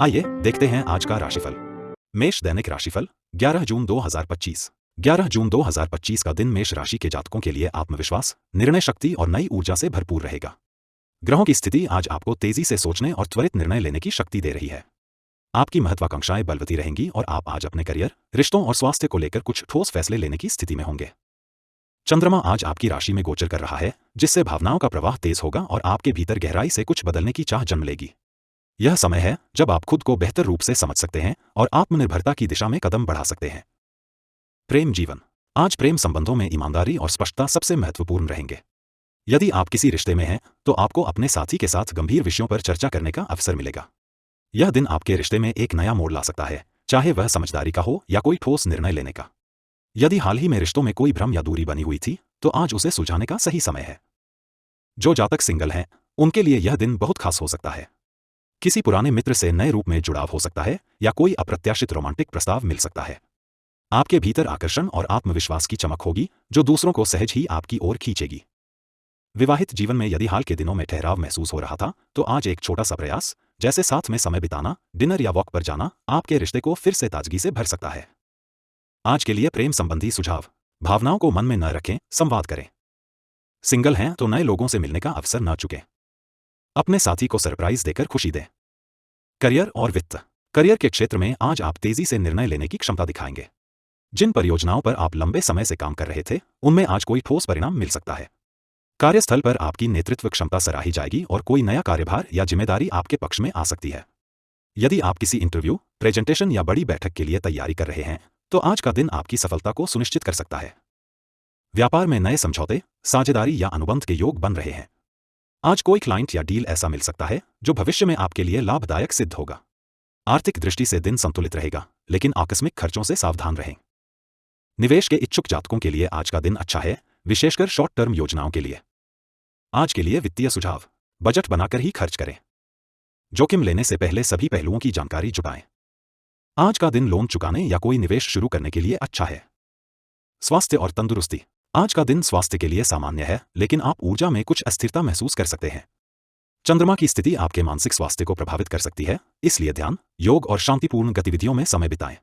आइए देखते हैं आज का राशिफल। मेष दैनिक राशिफल 11 जून 2025। 11 जून 2025 का दिन मेष राशि के जातकों के लिए आत्मविश्वास, निर्णय शक्ति और नई ऊर्जा से भरपूर रहेगा। ग्रहों की स्थिति आज आपको तेजी से सोचने और त्वरित निर्णय लेने की शक्ति दे रही है। आपकी महत्वाकांक्षाएं बलवती रहेंगी और आप आज अपने करियर, रिश्तों और स्वास्थ्य को लेकर कुछ ठोस फैसले लेने की स्थिति में होंगे। चंद्रमा आज आपकी राशि में गोचर कर रहा है, जिससे भावनाओं का प्रवाह तेज होगा और आपके भीतर गहराई से कुछ बदलने की चाह जन्म लेगी। यह समय है जब आप खुद को बेहतर रूप से समझ सकते हैं और आत्मनिर्भरता की दिशा में कदम बढ़ा सकते हैं। प्रेम जीवन। आज प्रेम संबंधों में ईमानदारी और स्पष्टता सबसे महत्वपूर्ण रहेंगे। यदि आप किसी रिश्ते में हैं, तो आपको अपने साथी के साथ गंभीर विषयों पर चर्चा करने का अवसर मिलेगा। यह दिन आपके रिश्ते में एक नया मोड़ ला सकता है, चाहे वह समझदारी का हो या कोई ठोस निर्णय लेने का। यदि हाल ही में रिश्तों में कोई भ्रम या दूरी बनी हुई थी, तो आज उसे सुलझाने का सही समय है। जो जातक सिंगल हैं, उनके लिए यह दिन बहुत खास हो सकता है। किसी पुराने मित्र से नए रूप में जुड़ाव हो सकता है या कोई अप्रत्याशित रोमांटिक प्रस्ताव मिल सकता है। आपके भीतर आकर्षण और आत्मविश्वास की चमक होगी, जो दूसरों को सहज ही आपकी ओर खींचेगी। विवाहित जीवन में यदि हाल के दिनों में ठहराव महसूस हो रहा था, तो आज एक छोटा सा प्रयास, जैसे साथ में समय बिताना, डिनर या वॉक पर जाना, आपके रिश्ते को फिर से ताजगी से भर सकता है। आज के लिए प्रेम संबंधी सुझाव। भावनाओं को मन में न रखें, संवाद करें। सिंगल हैं तो नए लोगों से मिलने का अवसर न चुकें। अपने साथी को सरप्राइज देकर खुशी दें। करियर और वित्त। करियर के क्षेत्र में आज आप तेजी से निर्णय लेने की क्षमता दिखाएंगे। जिन परियोजनाओं पर आप लंबे समय से काम कर रहे थे, उनमें आज कोई ठोस परिणाम मिल सकता है। कार्यस्थल पर आपकी नेतृत्व क्षमता सराही जाएगी और कोई नया कार्यभार या जिम्मेदारी आपके पक्ष में आ सकती है। यदि आप किसी इंटरव्यू, प्रेजेंटेशन या बड़ी बैठक के लिए तैयारी कर रहे हैं, तो आज का दिन आपकी सफलता को सुनिश्चित कर सकता है। व्यापार में नए समझौते, साझेदारी या अनुबंध के योग बन रहे हैं। आज कोई क्लाइंट या डील ऐसा मिल सकता है जो भविष्य में आपके लिए लाभदायक सिद्ध होगा। आर्थिक दृष्टि से दिन संतुलित रहेगा, लेकिन आकस्मिक खर्चों से सावधान रहें। निवेश के इच्छुक जातकों के लिए आज का दिन अच्छा है, विशेषकर शॉर्ट टर्म योजनाओं के लिए। आज के लिए वित्तीय सुझाव। बजट बनाकर ही खर्च करें। जोखिम लेने से पहले सभी पहलुओं की जानकारी जुटाएं। आज का दिन लोन चुकाने या कोई निवेश शुरू करने के लिए अच्छा है। स्वास्थ्य और तंदुरुस्ती। आज का दिन स्वास्थ्य के लिए सामान्य है, लेकिन आप ऊर्जा में कुछ अस्थिरता महसूस कर सकते हैं। चंद्रमा की स्थिति आपके मानसिक स्वास्थ्य को प्रभावित कर सकती है, इसलिए ध्यान, योग और शांतिपूर्ण गतिविधियों में समय बिताएं।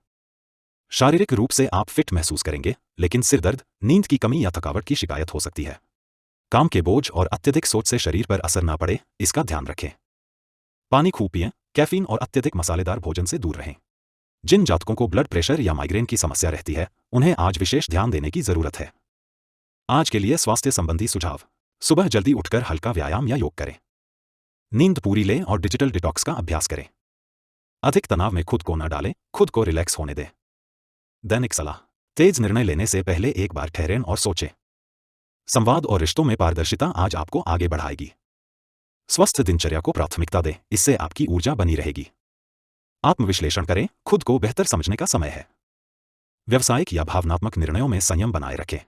शारीरिक रूप से आप फिट महसूस करेंगे, लेकिन सिर दर्द, नींद की कमी या थकावट की शिकायत हो सकती है। काम के बोझ और अत्यधिक सोच से शरीर पर असर न पड़े, इसका ध्यान रखें। पानी खूब पिएं, कैफीन और अत्यधिक मसालेदार भोजन से दूर रहें। जिन जातकों को ब्लड प्रेशर या माइग्रेन की समस्या रहती है, उन्हें आज विशेष ध्यान देने की जरूरत है। आज के लिए स्वास्थ्य संबंधी सुझाव। सुबह जल्दी उठकर हल्का व्यायाम या योग करें। नींद पूरी लें और डिजिटल डिटॉक्स का अभ्यास करें। अधिक तनाव में खुद को न डालें, खुद को रिलैक्स होने दें। दैनिक सलाह। तेज निर्णय लेने से पहले एक बार ठहरें और सोचें। संवाद और रिश्तों में पारदर्शिता आज आपको आगे बढ़ाएगी। स्वस्थ दिनचर्या को प्राथमिकता दें, इससे आपकी ऊर्जा बनी रहेगी। आत्मविश्लेषण करें, खुद को बेहतर समझने का समय है। व्यावसायिक या भावनात्मक निर्णयों में संयम बनाए रखें।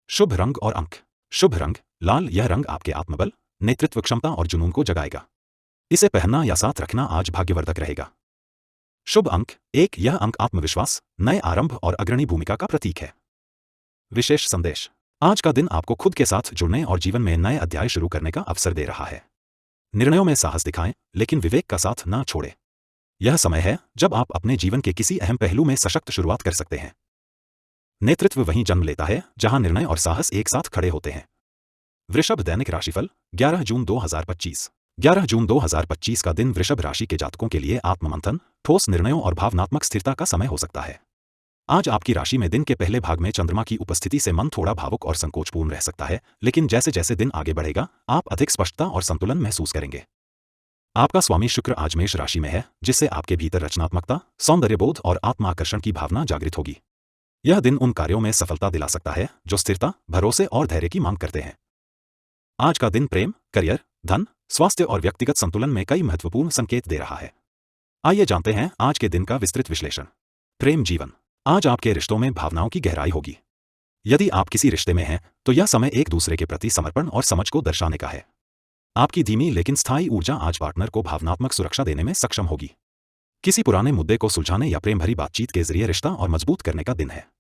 शुभ रंग और अंक। शुभ रंग लाल। यह रंग आपके आत्मबल, नेतृत्व क्षमता और जुनून को जगाएगा। इसे पहनना या साथ रखना आज भाग्यवर्धक रहेगा। शुभ अंक 1। यह अंक आत्मविश्वास, नए आरंभ और अग्रणी भूमिका का प्रतीक है। विशेष संदेश। आज का दिन आपको खुद के साथ जुड़ने और जीवन में नए अध्याय शुरू करने का अवसर दे रहा है। निर्णयों में साहस दिखाएं, लेकिन विवेक का साथ ना छोड़ें। यह समय है जब आप अपने जीवन के किसी अहम पहलू में सशक्त शुरुआत कर सकते हैं। नेतृत्व वहीं जन्म लेता है जहां निर्णय और साहस एक साथ खड़े होते हैं। वृषभ दैनिक राशिफल 11 जून 2025। 11 जून 2025 का दिन वृषभ राशि के जातकों के लिए आत्ममंथन, ठोस निर्णयों और भावनात्मक स्थिरता का समय हो सकता है। आज आपकी राशि में दिन के पहले भाग में चंद्रमा की उपस्थिति से मन थोड़ा भावुक और संकोचपूर्ण रह सकता है, लेकिन जैसे जैसे दिन आगे बढ़ेगा, आप अधिक स्पष्टता और संतुलन महसूस करेंगे। आपका स्वामी शुक्र आज मेष राशि में है, जिससे आपके भीतर रचनात्मकता, सौंदर्यबोध और आत्माकर्षण की भावना जागृत होगी। यह दिन उन कार्यों में सफलता दिला सकता है जो स्थिरता, भरोसे और धैर्य की मांग करते हैं। आज का दिन प्रेम, करियर, धन, स्वास्थ्य और व्यक्तिगत संतुलन में कई महत्वपूर्ण संकेत दे रहा है। आइए जानते हैं आज के दिन का विस्तृत विश्लेषण। प्रेम जीवन। आज आपके रिश्तों में भावनाओं की गहराई होगी। यदि आप किसी रिश्ते में हैं, तो यह समय एक दूसरे के प्रति समर्पण और समझ को दर्शाने का है। आपकी धीमी लेकिन स्थायी ऊर्जा आज पार्टनर को भावनात्मक सुरक्षा देने में सक्षम होगी। किसी पुराने मुद्दे को सुलझाने या प्रेम भरी बातचीत के जरिए रिश्ता और मजबूत करने का दिन है।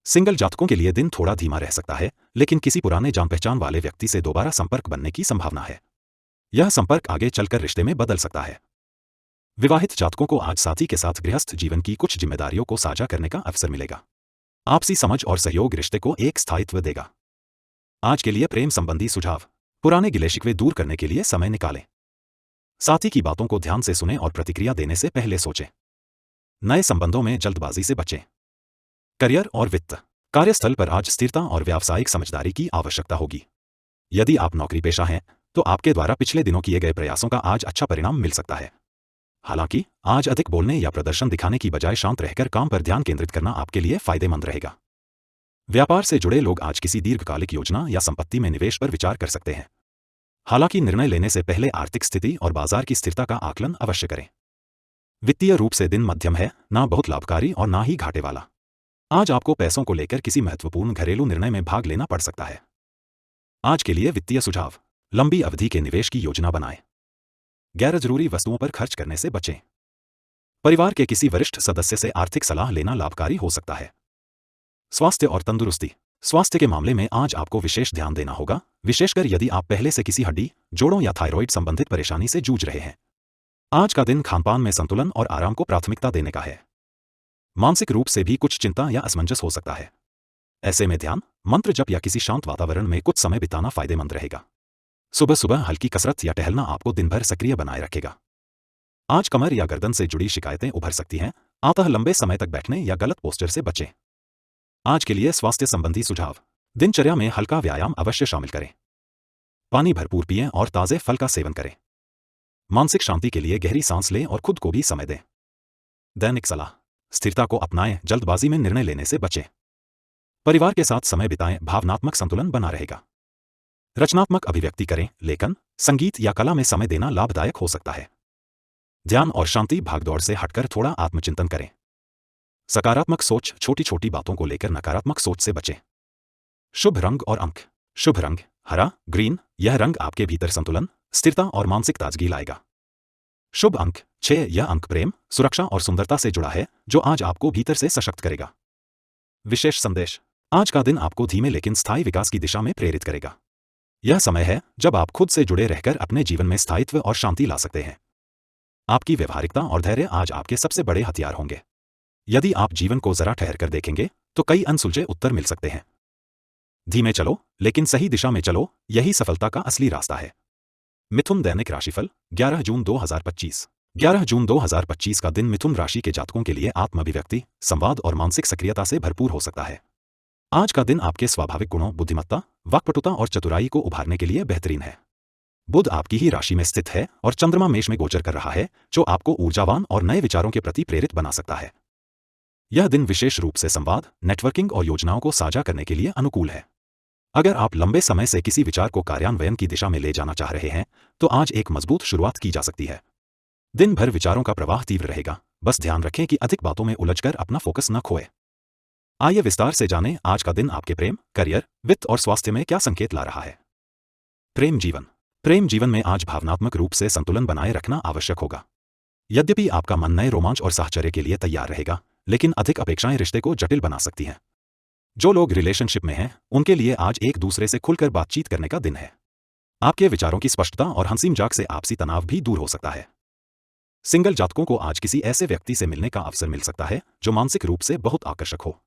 सिंगल जातकों के लिए दिन थोड़ा धीमा रह सकता है, लेकिन किसी पुराने जान पहचान वाले व्यक्ति से दोबारा संपर्क बनने की संभावना है। यह संपर्क आगे चलकर रिश्ते में बदल सकता है। विवाहित जातकों को आज साथी के साथ गृहस्थ जीवन की कुछ जिम्मेदारियों को साझा करने का अवसर मिलेगा। आपसी समझ और सहयोग रिश्ते को एक स्थायित्व देगा। आज के लिए प्रेम संबंधी सुझाव। पुराने गिले शिकवे दूर करने के लिए समय निकालें। साथी की बातों को ध्यान से सुनें और प्रतिक्रिया देने से पहले सोचें। नए संबंधों में जल्दबाजी से बचें। करियर और वित्त। कार्यस्थल पर आज स्थिरता और व्यावसायिक समझदारी की आवश्यकता होगी। यदि आप नौकरी पेशा हैं तो आपके द्वारा पिछले दिनों किए गए प्रयासों का आज अच्छा परिणाम मिल सकता है। हालांकि आज अधिक बोलने या प्रदर्शन दिखाने की बजाय शांत रहकर काम पर ध्यान केंद्रित करना आपके लिए फायदेमंद रहेगा। व्यापार से जुड़े लोग आज किसी दीर्घकालिक योजना या संपत्ति में निवेश पर विचार कर सकते हैं। हालांकि निर्णय लेने से पहले आर्थिक स्थिति और बाजार की स्थिरता का आकलन अवश्य करें। वित्तीय रूप से दिन मध्यम है, ना बहुत लाभकारी और ना ही घाटे वाला। आज आपको पैसों को लेकर किसी महत्वपूर्ण घरेलू निर्णय में भाग लेना पड़ सकता है। आज के लिए वित्तीय सुझाव। लंबी अवधि के निवेश की योजना बनाएं। गैर जरूरी वस्तुओं पर खर्च करने से बचें। परिवार के किसी वरिष्ठ सदस्य से आर्थिक सलाह लेना लाभकारी हो सकता है। स्वास्थ्य और तंदुरुस्ती। स्वास्थ्य के मामले में आज आपको विशेष ध्यान देना होगा, विशेषकर यदि आप पहले से किसी हड्डी, जोड़ों या थायराइड संबंधित परेशानी से जूझ रहे हैं। आज का दिन खानपान में संतुलन और आराम को प्राथमिकता देने का है। मानसिक रूप से भी कुछ चिंता या असमंजस हो सकता है। ऐसे में ध्यान, मंत्र जप या किसी शांत वातावरण में कुछ समय बिताना फायदेमंद रहेगा। सुबह सुबह हल्की कसरत या टहलना आपको दिन भर सक्रिय बनाए रखेगा। आज कमर या गर्दन से जुड़ी शिकायतें उभर सकती हैं, अतः लंबे समय तक बैठने या गलत पोस्चर से बचें। आज के लिए स्वास्थ्य संबंधी सुझाव। दिनचर्या में हल्का व्यायाम अवश्य शामिल करें। पानी भरपूर पिएं और ताजे फल का सेवन करें। मानसिक शांति के लिए गहरी सांस लें और खुद को भी समय दें। दैनिक सलाह। स्थिरता को अपनाएं, जल्दबाजी में निर्णय लेने से बचें। परिवार के साथ समय बिताएं, भावनात्मक संतुलन बना रहेगा। रचनात्मक अभिव्यक्ति करें, लेखन, संगीत या कला में समय देना लाभदायक हो सकता है। ध्यान और शांति भागदौड़ से हटकर थोड़ा आत्मचिंतन करें। सकारात्मक सोच, छोटी छोटी बातों को लेकर नकारात्मक सोच से बचें। शुभ रंग और अंक। शुभ रंग हरा, ग्रीन। यह रंग आपके भीतर संतुलन, स्थिरता और मानसिक ताजगी लाएगा। शुभ अंक 6। यह अंक प्रेम, सुरक्षा और सुंदरता से जुड़ा है, जो आज आपको भीतर से सशक्त करेगा। विशेष संदेश। आज का दिन आपको धीमे लेकिन स्थायी विकास की दिशा में प्रेरित करेगा। यह समय है जब आप खुद से जुड़े रहकर अपने जीवन में स्थायित्व और शांति ला सकते हैं। आपकी व्यवहारिकता और धैर्य आज आपके सबसे बड़े हथियार होंगे। यदि आप जीवन को जरा ठहर कर देखेंगे तो कई अनसुलझे उत्तर मिल सकते हैं। धीमे चलो लेकिन सही दिशा में चलो, यही सफलता का असली रास्ता है। मिथुन दैनिक राशिफल 11 जून 2025। 11 जून 2025 का दिन मिथुन राशि के जातकों के लिए आत्माभिव्यक्ति, संवाद और मानसिक सक्रियता से भरपूर हो सकता है। आज का दिन आपके स्वाभाविक गुणों, बुद्धिमत्ता, वाक्पटुता और चतुराई को उभारने के लिए बेहतरीन है। बुध आपकी ही राशि में स्थित है और चंद्रमा मेष में गोचर कर रहा है, जो आपको ऊर्जावान और नए विचारों के प्रति प्रेरित बना सकता है। यह दिन विशेष रूप से संवाद, नेटवर्किंग और योजनाओं को साझा करने के लिए अनुकूल है। अगर आप लंबे समय से किसी विचार को कार्यान्वयन की दिशा में ले जाना चाह रहे हैं तो आज एक मजबूत शुरुआत की जा सकती है। दिन भर विचारों का प्रवाह तीव्र रहेगा, बस ध्यान रखें कि अधिक बातों में उलझकर अपना फोकस न खोए। आइए विस्तार से जानें आज का दिन आपके प्रेम, करियर, वित्त और स्वास्थ्य में क्या संकेत ला रहा है। प्रेम जीवन। प्रेम जीवन में आज भावनात्मक रूप से संतुलन बनाए रखना आवश्यक होगा। यद्यपि आपका मन नए रोमांच और साहचर्य के लिए तैयार रहेगा, लेकिन अधिक अपेक्षाएं रिश्ते को जटिल बना सकती हैं। जो लोग रिलेशनशिप में हैं, उनके लिए आज एक दूसरे से खुलकर बातचीत करने का दिन है। आपके विचारों की स्पष्टता और हंसी मजाक से आपसी तनाव भी दूर हो सकता है। सिंगल जातकों को आज किसी ऐसे व्यक्ति से मिलने का अवसर मिल सकता है जो मानसिक रूप से बहुत आकर्षक हो।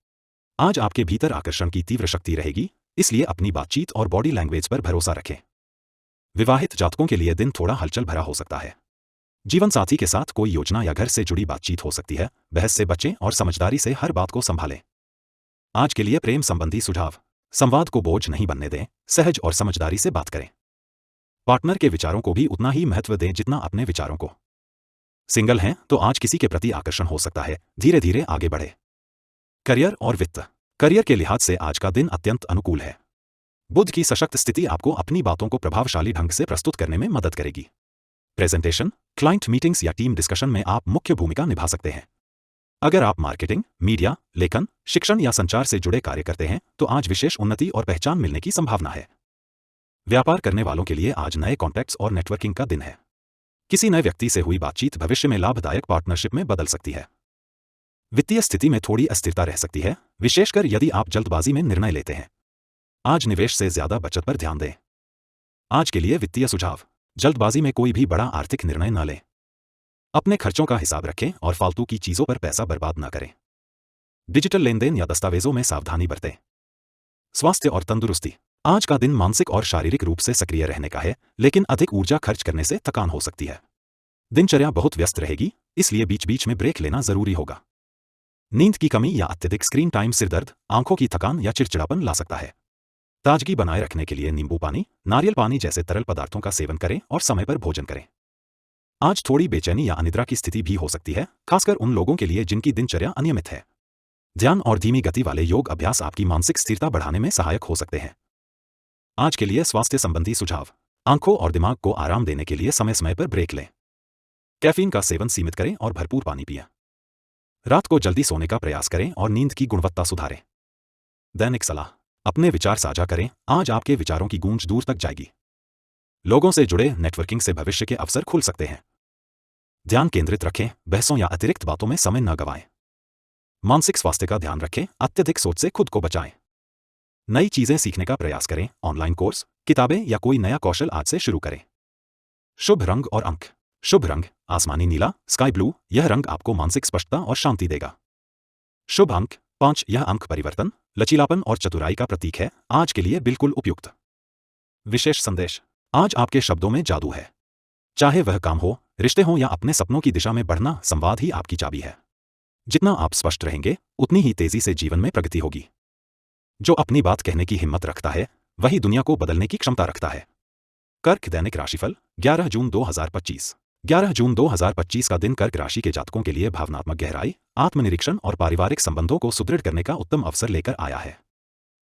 आज आपके भीतर आकर्षण की तीव्र शक्ति रहेगी, इसलिए अपनी बातचीत और बॉडी लैंग्वेज पर भरोसा रखें। विवाहित जातकों के लिए दिन थोड़ा हलचल भरा हो सकता है। जीवन साथी के साथ कोई योजना या घर से जुड़ी बातचीत हो सकती है। बहस से बचें और समझदारी से हर बात को संभालें। आज के लिए प्रेम संबंधी सुझाव। संवाद को बोझ नहीं बनने दें, सहज और समझदारी से बात करें। पार्टनर के विचारों को भी उतना ही महत्व दें जितना अपने विचारों को। सिंगल हैं तो आज किसी के प्रति आकर्षण हो सकता है, धीरे धीरे आगे बढ़े। करियर और वित्त। करियर के लिहाज से आज का दिन अत्यंत अनुकूल है। बुध की सशक्त स्थिति आपको अपनी बातों को प्रभावशाली ढंग से प्रस्तुत करने में मदद करेगी। प्रेजेंटेशन, क्लाइंट मीटिंग्स या टीम डिस्कशन में आप मुख्य भूमिका निभा सकते हैं। अगर आप मार्केटिंग, मीडिया, लेखन, शिक्षण या संचार से जुड़े कार्य करते हैं तो आज विशेष उन्नति और पहचान मिलने की संभावना है। व्यापार करने वालों के लिए आज नए कॉन्टैक्ट्स और नेटवर्किंग का दिन है। किसी नए व्यक्ति से हुई बातचीत भविष्य में लाभदायक पार्टनरशिप में बदल सकती है। वित्तीय स्थिति में थोड़ी अस्थिरता रह सकती है, विशेषकर यदि आप जल्दबाजी में निर्णय लेते हैं। आज निवेश से ज्यादा बचत पर ध्यान दें। आज के लिए वित्तीय सुझाव। जल्दबाजी में कोई भी बड़ा आर्थिक निर्णय न लें। अपने खर्चों का हिसाब रखें और फालतू की चीजों पर पैसा बर्बाद न करें। डिजिटल लेनदेन या दस्तावेजों में सावधानी बरतें। स्वास्थ्य और तंदुरुस्ती। आज का दिन मानसिक और शारीरिक रूप से सक्रिय रहने का है, लेकिन अधिक ऊर्जा खर्च करने से थकान हो सकती है। दिनचर्या बहुत व्यस्त रहेगी, इसलिए बीच बीच में ब्रेक लेना जरूरी होगा। नींद की कमी या अत्यधिक स्क्रीन टाइम सिरदर्द, आंखों की थकान या चिड़चिड़ापन ला सकता है। ताजगी बनाए रखने के लिए नींबू पानी, नारियल पानी जैसे तरल पदार्थों का सेवन करें और समय पर भोजन करें। आज थोड़ी बेचैनी या अनिद्रा की स्थिति भी हो सकती है, खासकर उन लोगों के लिए जिनकी दिनचर्या अनियमित है। ध्यान और धीमी गति वाले योग अभ्यास आपकी मानसिक स्थिरता बढ़ाने में सहायक हो सकते हैं। आज के लिए स्वास्थ्य संबंधी सुझाव। आंखों और दिमाग को आराम देने के लिए समय समय पर ब्रेक लें। कैफीन का सेवन सीमित करें और भरपूर पानी पिएं। रात को जल्दी सोने का प्रयास करें और नींद की गुणवत्ता सुधारें। दैनिक सलाह। अपने विचार साझा करें, आज आपके विचारों की गूंज दूर तक जाएगी। लोगों से जुड़े नेटवर्किंग से भविष्य के अवसर खुल सकते हैं। ध्यान केंद्रित रखें, बहसों या अतिरिक्त बातों में समय न गंवाएं। मानसिक स्वास्थ्य का ध्यान रखें, अत्यधिक सोच से खुद को बचाएं। नई चीजें सीखने का प्रयास करें, ऑनलाइन कोर्स, किताबें या कोई नया कौशल आज से शुरू करें। शुभ रंग और अंक। शुभ रंग आसमानी नीला, स्काई ब्लू। यह रंग आपको मानसिक स्पष्टता और शांति देगा। शुभ अंक 5। यह अंक परिवर्तन, लचीलापन और चतुराई का प्रतीक है, आज के लिए बिल्कुल उपयुक्त। विशेष संदेश। आज आपके शब्दों में जादू है। चाहे वह काम हो, रिश्ते हों या अपने सपनों की दिशा में बढ़ना, संवाद ही आपकी चाबी है। जितना आप स्पष्ट रहेंगे, उतनी ही तेजी से जीवन में प्रगति होगी। जो अपनी बात कहने की हिम्मत रखता है, वही दुनिया को बदलने की क्षमता रखता है। कर्क दैनिक राशिफल 11 जून 2025। 11 जून 2025 का दिन कर्क राशि के जातकों के लिए भावनात्मक गहराई, आत्मनिरीक्षण और पारिवारिक संबंधों को सुदृढ़ करने का उत्तम अवसर लेकर आया है।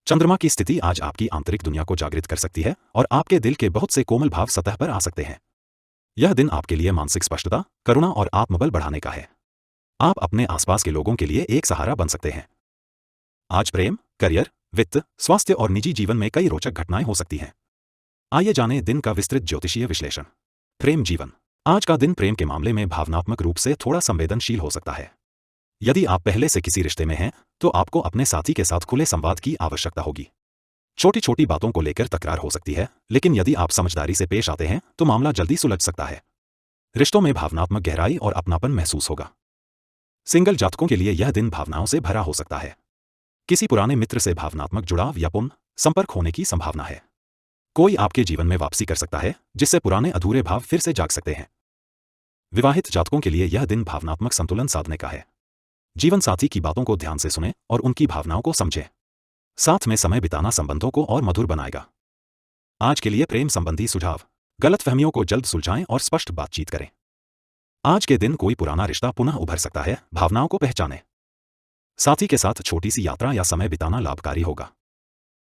चंद्रमा की स्थिति आज आपकी आंतरिक दुनिया को जागृत कर सकती है और आपके दिल के बहुत से कोमल भाव सतह पर आ सकते हैं। यह दिन आपके लिए मानसिक स्पष्टता, करुणा और आत्मबल बढ़ाने का है। आप अपने आसपास के लोगों के लिए एक सहारा बन सकते हैं। आज प्रेम, करियर, वित्त, स्वास्थ्य और निजी जीवन में कई रोचक घटनाएं हो सकती हैं। आइए जानें दिन का विस्तृत ज्योतिषीय विश्लेषण। प्रेम जीवन। आज का दिन प्रेम के मामले में भावनात्मक रूप से थोड़ा संवेदनशील हो सकता है। यदि आप पहले से किसी रिश्ते में हैं, तो आपको अपने साथी के साथ खुले संवाद की आवश्यकता होगी। छोटी छोटी बातों को लेकर तकरार हो सकती है, लेकिन यदि आप समझदारी से पेश आते हैं तो मामला जल्दी सुलझ सकता है। रिश्तों में भावनात्मक गहराई और अपनापन महसूस होगा। सिंगल जातकों के लिए यह दिन भावनाओं से भरा हो सकता है। किसी पुराने मित्र से भावनात्मक जुड़ाव या पुनः संपर्क होने की संभावना है। कोई आपके जीवन में वापसी कर सकता है, जिससे पुराने अधूरे भाव फिर से जाग सकते हैं। विवाहित जातकों के लिए यह दिन भावनात्मक संतुलन साधने का है। जीवन साथी की बातों को ध्यान से सुनें और उनकी भावनाओं को समझें। साथ में समय बिताना संबंधों को और मधुर बनाएगा। आज के लिए प्रेम संबंधी सुझाव। गलतफहमियों को जल्द सुलझाएं और स्पष्ट बातचीत करें। आज के दिन कोई पुराना रिश्ता पुनः उभर सकता है, भावनाओं को पहचानें। साथी के साथ छोटी सी यात्रा या समय बिताना लाभकारी होगा।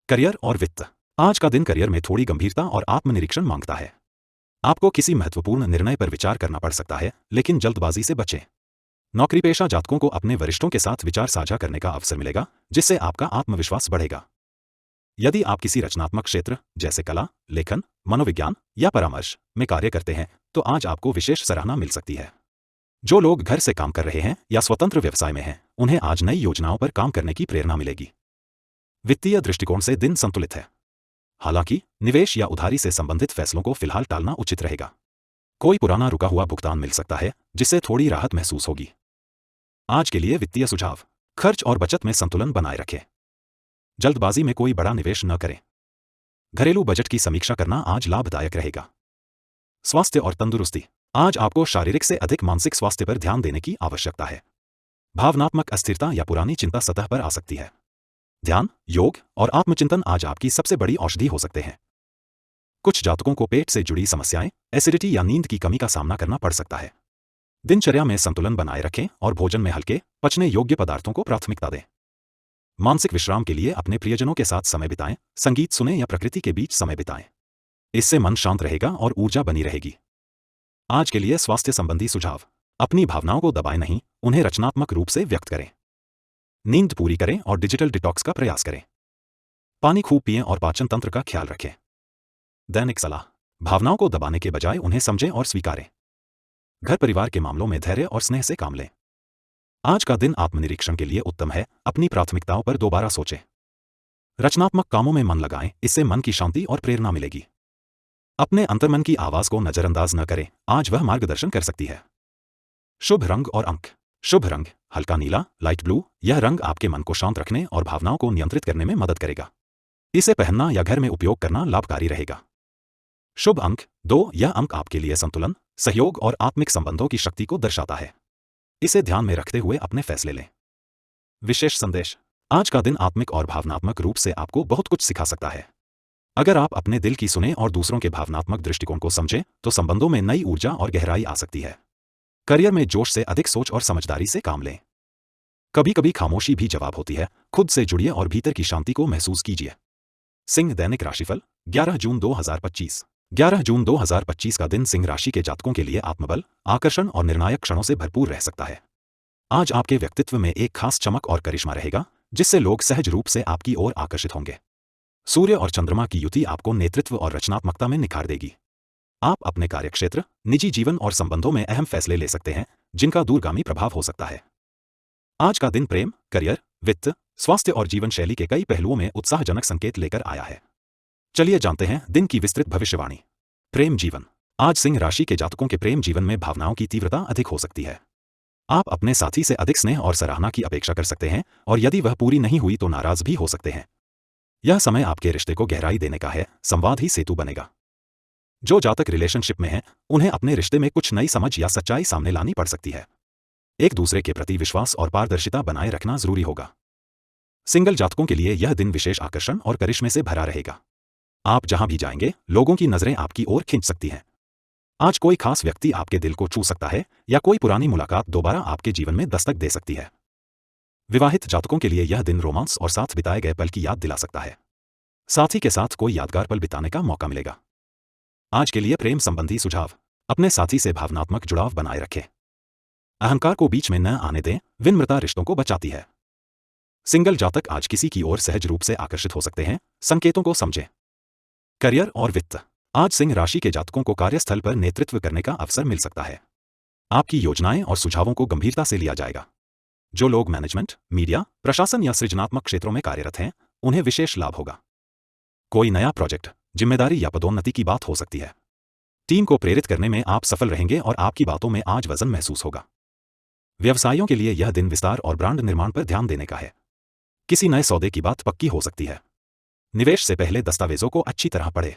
करियर और वित्त। आज का दिन करियर में थोड़ी गंभीरता और आत्मनिरीक्षण मांगता है। आपको किसी महत्वपूर्ण निर्णय पर विचार करना पड़ सकता है, लेकिन जल्दबाजी से बचें। नौकरीपेशा जातकों को अपने वरिष्ठों के साथ विचार साझा करने का अवसर मिलेगा, जिससे आपका आत्मविश्वास बढ़ेगा। यदि आप किसी रचनात्मक क्षेत्र जैसे कला, लेखन, मनोविज्ञान या परामर्श में कार्य करते हैं, तो आज आपको विशेष सराहना मिल सकती है। जो लोग घर से काम कर रहे हैं या स्वतंत्र व्यवसाय में हैं, उन्हें आज नई योजनाओं पर काम करने की प्रेरणा मिलेगी। वित्तीय दृष्टिकोण से दिन संतुलित है। हालांकि निवेश या उधारी से संबंधित फैसलों को फिलहाल टालना उचित रहेगा। कोई पुराना रुका हुआ भुगतान मिल सकता है, जिससे थोड़ी राहत महसूस होगी। आज के लिए वित्तीय सुझाव। खर्च और बचत में संतुलन बनाए रखें। जल्दबाजी में कोई बड़ा निवेश न करें। घरेलू बजट की समीक्षा करना आज लाभदायक रहेगा। स्वास्थ्य और तंदुरुस्ती। आज आपको शारीरिक से अधिक मानसिक स्वास्थ्य पर ध्यान देने की आवश्यकता है। भावनात्मक अस्थिरता या पुरानी चिंता सतह पर आ सकती है। ध्यान, योग और आत्मचिंतन आज आपकी सबसे बड़ी औषधि हो सकते हैं। कुछ जातकों को पेट से जुड़ी समस्याएं, एसिडिटी या नींद की कमी का सामना करना पड़ सकता है। दिनचर्या में संतुलन बनाए रखें और भोजन में हल्के, पचने योग्य पदार्थों को प्राथमिकता दें। मानसिक विश्राम के लिए अपने प्रियजनों के साथ समय बिताएं, संगीत सुनें या प्रकृति के बीच समय बिताएं। इससे मन शांत रहेगा और ऊर्जा बनी रहेगी। आज के लिए स्वास्थ्य संबंधी सुझाव। अपनी भावनाओं को दबाएं नहीं, उन्हें रचनात्मक रूप से व्यक्त करें। नींद पूरी करें और डिजिटल डिटॉक्स का प्रयास करें। पानी खूब पिएं और पाचन तंत्र का ख्याल रखें। दैनिक सलाह। भावनाओं को दबाने के बजाय उन्हें समझें और स्वीकारें। घर परिवार के मामलों में धैर्य और स्नेह से काम लें। आज का दिन आत्मनिरीक्षण के लिए उत्तम है, अपनी प्राथमिकताओं पर दोबारा सोचें। रचनात्मक कामों में मन लगाएं, इससे मन की शांति और प्रेरणा मिलेगी। अपने अंतर्मन की आवाज को नजरअंदाज न करें, आज वह मार्गदर्शन कर सकती है। शुभ रंग और अंक। शुभ रंग हल्का नीला, लाइट ब्लू। यह रंग आपके मन को शांत रखने और भावनाओं को नियंत्रित करने में मदद करेगा। इसे पहनना या घर में उपयोग करना लाभकारी रहेगा। शुभ अंक 2। यह अंक आपके लिए संतुलन, सहयोग और आत्मिक संबंधों की शक्ति को दर्शाता है। इसे ध्यान में रखते हुए अपने फैसले लें। विशेष संदेश। आज का दिन आत्मिक और भावनात्मक रूप से आपको बहुत कुछ सिखा सकता है। अगर आप अपने दिल की सुने और दूसरों के भावनात्मक दृष्टिकोण को समझें तो संबंधों में नई ऊर्जा और गहराई आ सकती है। करियर में जोश से अधिक सोच और समझदारी से काम लें। कभी कभी खामोशी भी जवाब होती है। खुद से जुड़िए और भीतर की शांति को महसूस कीजिए। सिंह दैनिक राशिफल 11 जून 2025। 11 जून 2025 का दिन सिंह राशि के जातकों के लिए आत्मबल, आकर्षण और निर्णायक क्षणों से भरपूर रह सकता है। आज आपके व्यक्तित्व में एक खास चमक और करिश्मा रहेगा, जिससे लोग सहज रूप से आपकी ओर आकर्षित होंगे। सूर्य और चंद्रमा की युति आपको नेतृत्व और रचनात्मकता में निखार देगी। आप अपने कार्यक्षेत्र, निजी जीवन और संबंधों में अहम फैसले ले सकते हैं, जिनका दूरगामी प्रभाव हो सकता है। आज का दिन प्रेम, करियर, वित्त, स्वास्थ्य और जीवन शैली के कई पहलुओं में उत्साहजनक संकेत लेकर आया है। चलिए जानते हैं दिन की विस्तृत भविष्यवाणी। प्रेम जीवन। आज सिंह राशि के जातकों के प्रेम जीवन में भावनाओं की तीव्रता अधिक हो सकती है। आप अपने साथी से अधिक स्नेह और सराहना की अपेक्षा कर सकते हैं और यदि वह पूरी नहीं हुई तो नाराज भी हो सकते हैं। यह समय आपके रिश्ते को गहराई देने का है। संवाद ही सेतु बनेगा। जो जातक रिलेशनशिप में हैं, उन्हें अपने रिश्ते में कुछ नई समझ या सच्चाई सामने लानी पड़ सकती है। एक दूसरे के प्रति विश्वास और पारदर्शिता बनाए रखना जरूरी होगा। सिंगल जातकों के लिए यह दिन विशेष आकर्षण और करिश्मे से भरा रहेगा। आप जहां भी जाएंगे, लोगों की नजरें आपकी ओर खींच सकती हैं। आज कोई खास व्यक्ति आपके दिल को छू सकता है या कोई पुरानी मुलाकात दोबारा आपके जीवन में दस्तक दे सकती है। विवाहित जातकों के लिए यह दिन रोमांस और साथ बिताए गए पल की याद दिला सकता है। साथी के साथ कोई यादगार पल बिताने का मौका मिलेगा। आज के लिए प्रेम संबंधी सुझाव। अपने साथी से भावनात्मक जुड़ाव बनाए रखें। अहंकार को बीच में न आने दें, विनम्रता रिश्तों को बचाती है। सिंगल जातक आज किसी की ओर सहज रूप से आकर्षित हो सकते हैं, संकेतों को समझें। करियर और वित्त। आज सिंह राशि के जातकों को कार्यस्थल पर नेतृत्व करने का अवसर मिल सकता है। आपकी योजनाएं और सुझावों को गंभीरता से लिया जाएगा। जो लोग मैनेजमेंट, मीडिया, प्रशासन या सृजनात्मक क्षेत्रों में कार्यरत हैं, उन्हें विशेष लाभ होगा। कोई नया प्रोजेक्ट, जिम्मेदारी या पदोन्नति की बात हो सकती है। टीम को प्रेरित करने में आप सफल रहेंगे और आपकी बातों में आज वजन महसूस होगा। व्यवसायियों के लिए यह दिन विस्तार और ब्रांड निर्माण पर ध्यान देने का है। किसी नए सौदे की बात पक्की हो सकती है। निवेश से पहले दस्तावेजों को अच्छी तरह पढ़ें।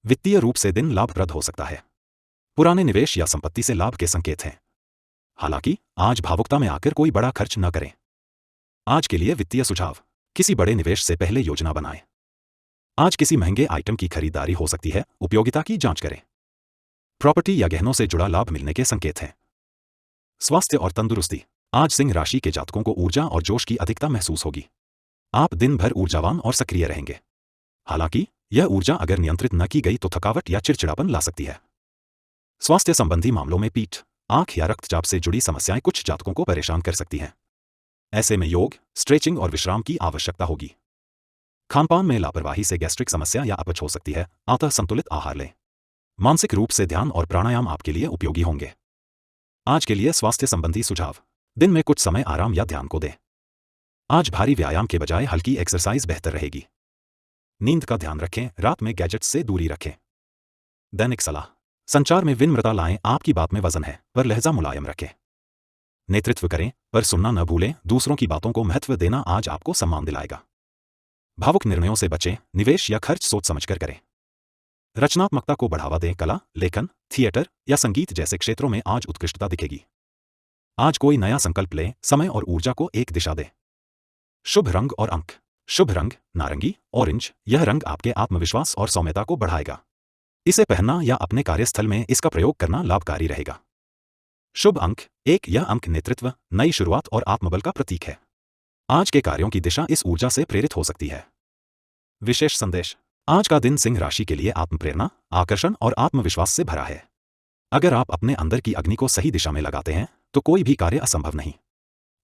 वित्तीय रूप से दिन लाभप्रद हो सकता है। पुराने निवेश या संपत्ति से लाभ के संकेत हैं। हालांकि आज भावुकता में आकर कोई बड़ा खर्च न करें। आज के लिए वित्तीय सुझाव। किसी बड़े निवेश से पहले योजना बनाएं। आज किसी महंगे आइटम की खरीदारी हो सकती है, उपयोगिता की जांच करें। प्रॉपर्टी या गहनों से जुड़ा लाभ मिलने के संकेत हैं। स्वास्थ्य और तंदुरुस्ती। आज सिंह राशि के जातकों को ऊर्जा और जोश की अधिकता महसूस होगी। आप दिन भर ऊर्जावान और सक्रिय रहेंगे। हालांकि यह ऊर्जा अगर नियंत्रित न की गई तो थकावट या चिड़चिड़ापन ला सकती है। स्वास्थ्य संबंधी मामलों में पीठ, आंख या रक्तचाप से जुड़ी समस्याएं कुछ जातकों को परेशान कर सकती हैं। ऐसे में योग, स्ट्रेचिंग और विश्राम की आवश्यकता होगी। खानपान में लापरवाही से गैस्ट्रिक समस्या या अपच हो सकती है, अतः संतुलित आहार लें। मानसिक रूप से ध्यान और प्राणायाम आपके लिए उपयोगी होंगे। आज के लिए स्वास्थ्य संबंधी सुझाव। दिन में कुछ समय आराम या ध्यान को दें। आज भारी व्यायाम के बजाय हल्की एक्सरसाइज बेहतर रहेगी। नींद का ध्यान रखें, रात में गैजेट्स से दूरी रखें। दैनिक सलाह। संचार में विनम्रता लाएं, आपकी बात में वजन है, पर लहजा मुलायम रखें। नेतृत्व करें, पर सुनना न भूलें, दूसरों की बातों को महत्व देना आज आपको सम्मान दिलाएगा। भावुक निर्णयों से बचें, निवेश या खर्च सोच समझकर करें। रचनात्मकता को बढ़ावा दें, कला, लेखन, थिएटर या संगीत जैसे क्षेत्रों में आज उत्कृष्टता दिखेगी। आज कोई नया संकल्प लें, समय और ऊर्जा को एक दिशा दें। शुभ रंग और अंक। शुभ रंग नारंगी, ऑरेंज। यह रंग आपके आत्मविश्वास और सौम्यता को बढ़ाएगा। इसे पहनना या अपने कार्यस्थल में इसका प्रयोग करना लाभकारी रहेगा। शुभ अंक 1। यह अंक नेतृत्व, नई शुरुआत और आत्मबल का प्रतीक है। आज के कार्यों की दिशा इस ऊर्जा से प्रेरित हो सकती है। विशेष संदेश। आज का दिन सिंह राशि के लिए आत्मप्रेरणा, आकर्षण और आत्मविश्वास से भरा है। अगर आप अपने अंदर की अग्नि को सही दिशा में लगाते हैं तो कोई भी कार्य असंभव नहीं।